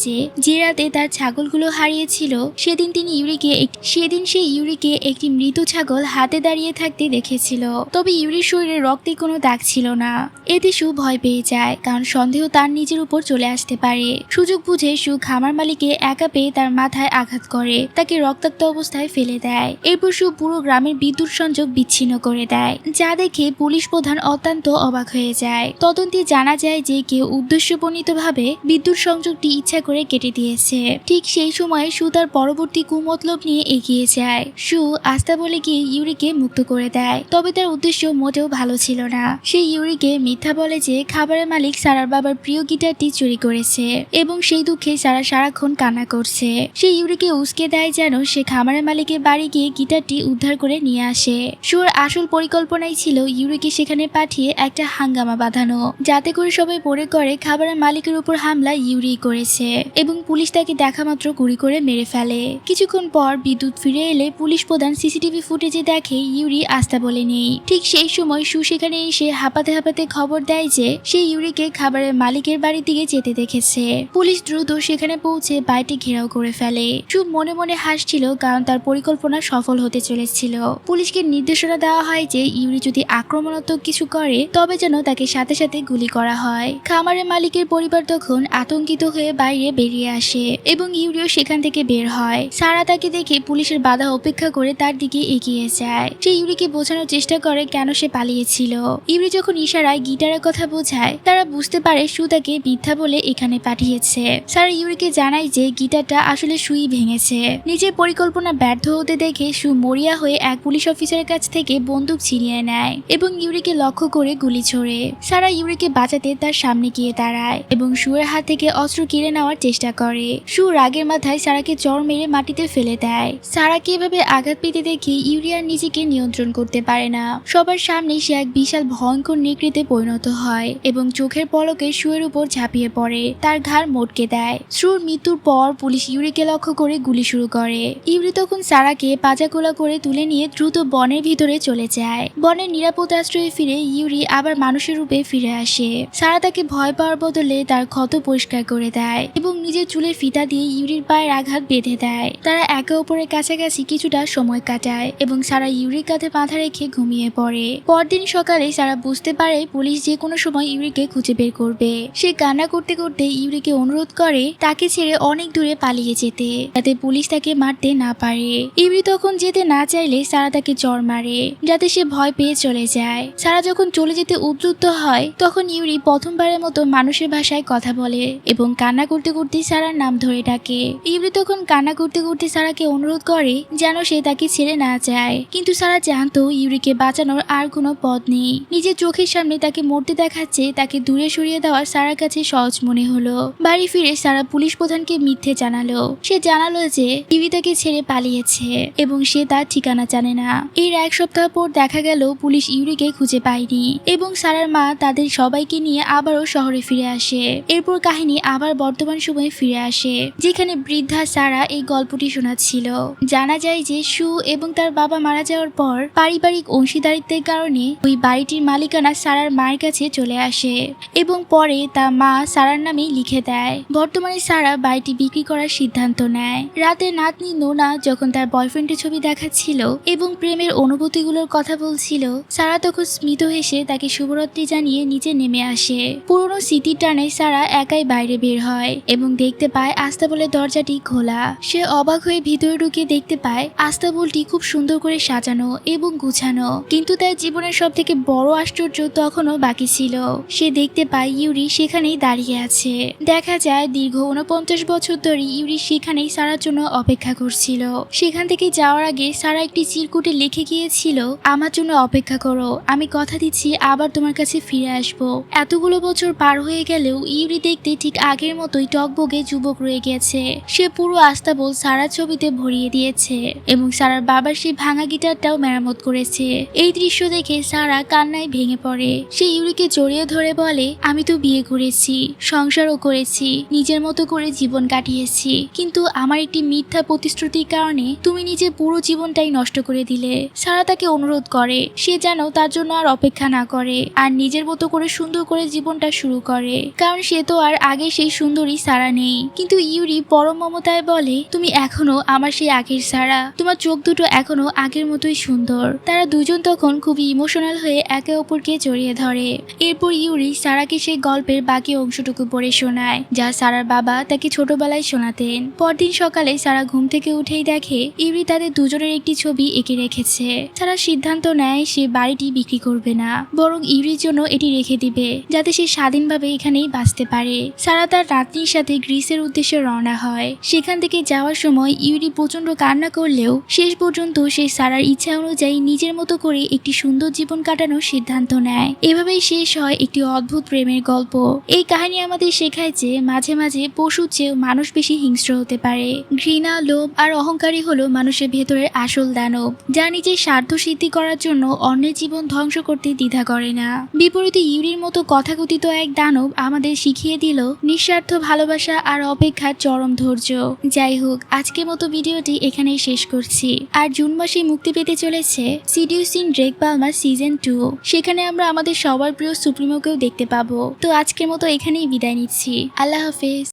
যে রাতে তার ছাগলগুলো হারিয়েছিল সেদিন সে ইউরিকে একটি মৃত ছাগল হাতে দাঁড়িয়ে থাকতে দেখেছিল, তবে ইউরির শরীরে রক্তের কোনো দাগ ছিল না। এতে সু ভয় পেয়ে যায় কারণ সন্দেহ তার নিজের উপর চলে আসতে পারে। সুযোগ বুঝে সু খামার মালিককে একা পেয়ে তার মাথায় আঘাত করে তাকে রক্তাক্ত অবস্থায় ফেলে দেয়। এরপর সু পুরো গ্রামের বিদ্যুৎ সংযোগ বিচ্ছিন্ন করে দেয়, যা দেখে পুলিশ প্রধান অত্যন্ত অবাক হয়ে যায়। তদন্তে জানা যায় যে কেউ উদ্দেশ্যপ্রণীতভাবে বিদ্যুৎ সংযোগটি ইচ্ছা করে কেটে দিয়েছে। ঠিক সেই সময় সু তার পরবর্তী কুমতলব নিয়ে এগিয়ে যায়। সু আস্তাবলে গিয়ে ইউরিকে মুক্ত করে দেয়, তবে তার উদ্দেশ্য মোটেও ভালো ছিল না। সে ইউরিকে মিথ্যা বলে যে খাবারের মালিক সারার বাবার প্রিয় গিটারটি চুরি করেছে এবং সেই দুঃখে সারা সারাক্ষণ কান্না করছে। সে ইউরিকে উস্কে দেয় যেন সে খামারের মালিকের বাড়ি গিয়ে গিটারটি উদ্ধার করে নিয়ে আসে। সুর আসল পরিকল্পনাই ছিল ইউরিকে সেখানে পাঠিয়ে একটা হাঙ্গামা বাঁধানো, যাতে করে সবাই মনে করে খাবারের মালিকের উপর হামলা ইউরি করেছে এবং পুলিশ তাকে দেখা মাত্র গুলি করে মেরে ফেলে। কিছুক্ষণ পর বিদ্যুৎ ফিরে এলে পুলিশ প্রধান সিসিটিভি ফুটেজে দেখে ইউরি আস্তাবলে নেই। ঠিক সেই সময় সু সেখানে এসে হাঁপাতে হাঁপাতে খবর দেয় যে সে ইউরিকে খাবারের মালিকের বাড়ির দিকে যেতে দেখেছে। পুলিশ দ্রুত সেখানে পৌঁছে বাড়িটি ঘেরাও করে ফেলে। সু মনে মনে হাসছিল কারণ তার পরিকল্পনা সফল হতে চলেছিল। পুলিশকে নির্দেশনা দেওয়া হয় যে ইউরি যদি আক্রমণাত্মক কিছু করে তবে যেন তাকে সাথে সাথে গুলি করা হয়। খামারের মালিকের পরিবার তখন আতঙ্কিত হয়ে বাইরে বেরিয়ে আসে এবং ইউরিও সেখান থেকে বের হয়। সারা তাকে দেখে পুলিশের বাধা উপেক্ষা করে তার দিকে এগিয়ে যায়। সে ইউরিকে বোঝানোর চেষ্টা করে কেন সে পালিয়েছিল। ইউরি যখন ইশারায় গিটারের কথা বোঝায় তারা বুঝতে পারে সু তাকে মিথ্যা বলে এখানে পাঠিয়েছে। সারা ইউরিকে জানায় যে গিটারটা আসলে সুই ভেঙেছে। নিজের পরিকল্পনা ব্যর্থ হতে দেখে সু মরিয়া হয়ে এক পুলিশ অফিসারের কাছ থেকে বন্দুক ছিনিয়ে নেয় এবং ইউরিকে লক্ষ্য করে গুলি ছোড়ে। ধরে। সারা ইউরিকে বাঁচাতে তার সামনে গিয়ে দাঁড়ায় এবং শুয়ের হাত থেকে অস্ত্র কেড়ে নেওয়ার চেষ্টা করে। শু রাগের মাথায় সারাকে চড় মেরে মাটিতে ফেলে দেয়। সারাকে এভাবে আঘাত পেতে দেখে ইউরি আর নিজেকে নিয়ন্ত্রণ করতে পারে না। সবার সামনে সে এক বিশাল ভয়ঙ্কর নেকড়েতে পরিণত হয় এবং চোখের পলকে শুয়ের উপর ঝাঁপিয়ে পড়ে, তার ঘাড় মটকে দেয়। শ্রুর মৃত্যুর পর পুলিশ ইউরিকে লক্ষ্য করে গুলি শুরু করে। ইউরি তখন সারাকে পাজাকোলা করে তুলে নিয়ে দ্রুত বনের ভিতরে চলে যায়। বনের নিরাপদ আশ্রয়ে ফিরে ইউরি আবার মানুষের রূপে ফিরে আসে। সারা তাকে ভয় পাওয়ার বদলে তার ক্ষত পরিষ্কার করে দেয় এবং নিজের চুলের ফিতা দিয়ে ইউরির পায়ের আঘাত বেঁধে দেয়। তারা একে অপরের কাছাকাছি কিছুটা সময় কাটায় এবং সারা ইউরির কাঁধে মাথা রেখে ঘুমিয়ে পড়ে। পরদিন সকালে সারা বুঝতে পারে পুলিশ যে কোনো সময় ইউরিকে খুঁজে বের করবে। সে কান্না করতে করতে ইউরিকে অনুরোধ করে তাকে ছেড়ে অনেক দূরে পালিয়ে যেতে, যাতে পুলিশ তাকে মারতে না পারে। ইউরি তখন যেতে না চাইলে সারা তাকে চড় মারে, যাতে সে ভয় পেয়ে চলে যায়। সারা যখন চলে যেতে উদ্যুক্ত হয় তখন ইউরি প্রথমবারের মতো মানুষের ভাষায় কথা বলে এবং কান্না করতে করতে সারার নাম ধরে ডাকে। ইউরি তখন কান্না করতে করতে সারাকে অনুরোধ করে যেন সে তাকে ছেড়ে না যায়, কিন্তু সারা জানতো ইউরিকে বাঁচানোর আর কোনো পথ নেই। নিজের চোখের সামনে তাকে মরতে দেখাচ্ছে তাকে দূরে সরিয়ে দেওয়া সারার কাছে সহজ মনে হলো। বাড়ি ফিরে সারা পুলিশ প্রধানকে মিথ্যে জানালো। সে জানালো যে ইউরি তাকে ছেড়ে পালিয়েছে এবং সে তার ঠিকানা জানে না। এর এক সপ্তাহ পর দেখা গেল পুলিশ ইউরিকে খুঁজে পায়নি এবং সারার মা তাদের সবাইকে নিয়ে আবারও শহরে ফিরে আসে। এরপর কাহিনী আবার বর্তমান সময়ে ফিরে আসে, যেখানে বৃদ্ধা সারা এই গল্পটি শোনাচ্ছিল। জানা যায় যে শু এবং তার বাবা মারা যাওয়ার পর পারিবারিক অংশীদারিত্বের কারণে ওই বাড়িটির মালিকানা সারার মায়ের কাছে চলে আসে এবং পরে তার মা সারার নামে লিখে দেয়। বর্তমানে সারা বাড়িটি বিক্রি করার সিদ্ধান্ত নেয়। রাতে নাতনি নোনা যখন তার বয়ফ্রেন্ডের ছবি দেখাচ্ছিল এবং প্রেমের অনুভূতিগুলোর কথা বলছিল, সারা তখন স্মিত হেসে তাকে শুভরাত্রি জানিয়ে নিচে নেমে আসে। পুরনো স্মৃতির টানে সারা একাই বাইরে বের হয় এবং দেখতে পায় আস্তাবলের দরজাটি খোলা। সে অবাক হয়ে ভিতরে ঢুকে দেখতে পায় আস্তাবলটি খুব সুন্দর করে সাজানো এবং গুছানো, কিন্তু তার জীবনের সব থেকে বড় আশ্চর্য তখনও বাকি ছিল। সে দেখতে পায় ইউরি সেখানেই দাঁড়িয়ে আছে। দেখা যায় দীর্ঘ 49 বছর ধরে ইউরি সেখানেই সারার জন্য অপেক্ষা করছিল। সেখান থেকে যাওয়ার আগে সারা একটি চিরকুটে লিখে গিয়েছিল, আমার জন্য অপেক্ষা করো, আমি কথা দিচ্ছি আবার তোমার কাছে ফিরে আসবো। এতগুলো বছর পার হয়ে গেলেও ইউরি দেখতে ঠিক আগের মতোই টকবগে যুবক রয়ে গেছে। সে পুরো আস্তাবল সারার ছবিতে ভরিয়ে দিয়েছে এবং সারার বাবার সেই ভাঙা গিটারটাও মেরামত করেছে। এই দৃশ্য দেখে সারা কান্নায় ভেঙে পড়ে। সে ইউরিকে জড়িয়ে ধরে বলে, আমি তো বিয়ে করেছি, সংসারও করেছি, নিজের মতো করে জীবন কাটিয়েছি, কিন্তু আমার একটি মিথ্যা প্রতিশ্রুতির কারণে তুমি নিজের পুরো জীবনটাই নষ্ট করে দিলে। সারা তাকে অনুরোধ করে সে যেন তার জন্য আর অপেক্ষা না করে আর নিজের মতো করে সুন্দর করে জীবনটা শুরু করে, কারণ সে তো আর আগে সেই সুন্দরী সারা নেই। কিন্তু ইউরি পরম মমতায় বলে, তুমি এখনো আমার সেই আগের সারা, তোমার চোখ দুটো এখনো আগের মতোই সুন্দর। তারা দুজন তখন খুবই ইমোশনাল হয়ে একে অপরকে জড়িয়ে ধরে। এরপর ইউরি সারাকে সেই গল্পের বাকি অংশটুকু পড়ে শোনায়, যা সারার বাবা তাকে ছোটবেলায় শোনাতেন। পরদিন সকালে সারা ঘুম থেকে উঠেই দেখে ইউরি তাদের দুজনের একটি ছবি এঁকে রেখেছে। সারা সিদ্ধান্ত নেয় সে বাড়িটি বিক্রি করবে না, বরং ইউরির জন্য এটি রেখে দিবে, যাতে সে স্বাধীনভাবে এখানেই বাঁচতে পারে। সারা তার রাত্রির সাথে গ্রিসের উদ্দেশ্যে রওনা হয়। সেখান থেকে যাওয়ার সময় ইউরি প্রচন্ড কান্না করলেও শেষ পর্যন্ত সে সারার ইচ্ছা অনুযায়ী নিজের মতো করে একটি সুন্দর জীবন কাটানোর সিদ্ধান্ত নেয়। এভাবেই শেষ হয় একটি অদ্ভুত প্রেমের গল্প। এই কাহিনী আমাদের শেখায় যে মাঝে মাঝে পশুর চেয়েও মানুষ বেশি হিংস্র হতে পারে। ঘৃণা, লোভ আর অহংকারই হলো মানুষের ভেতরের আসল দানব, যা নিজের স্বার্থ সিদ্ধি করার জন্য অন্যের জীবন ধ্বংস করতে দ্বিধা করে না। বিপরীতে ইউরির মতো কথাকথিত এক দানব আমাদের শিখিয়ে দিল নিঃস্বার্থ ভালোবাসা আর অপেক্ষার চরম ধৈর্য। যাই হোক, আজকের মতো ভিডিওটি এখানেই শেষ করছি। আর জুন মাসে মুক্তি পেতে চলেছে সিডিউসিং ড্রেক পালমার সিজন 2। সেখানে আমরা আমাদের সবার প্রিয় সুপ্রিমোকেও দেখতে পাবো। তো আজকের মতো এখানেই বিদায় নিচ্ছি। আল্লাহ হাফেজ।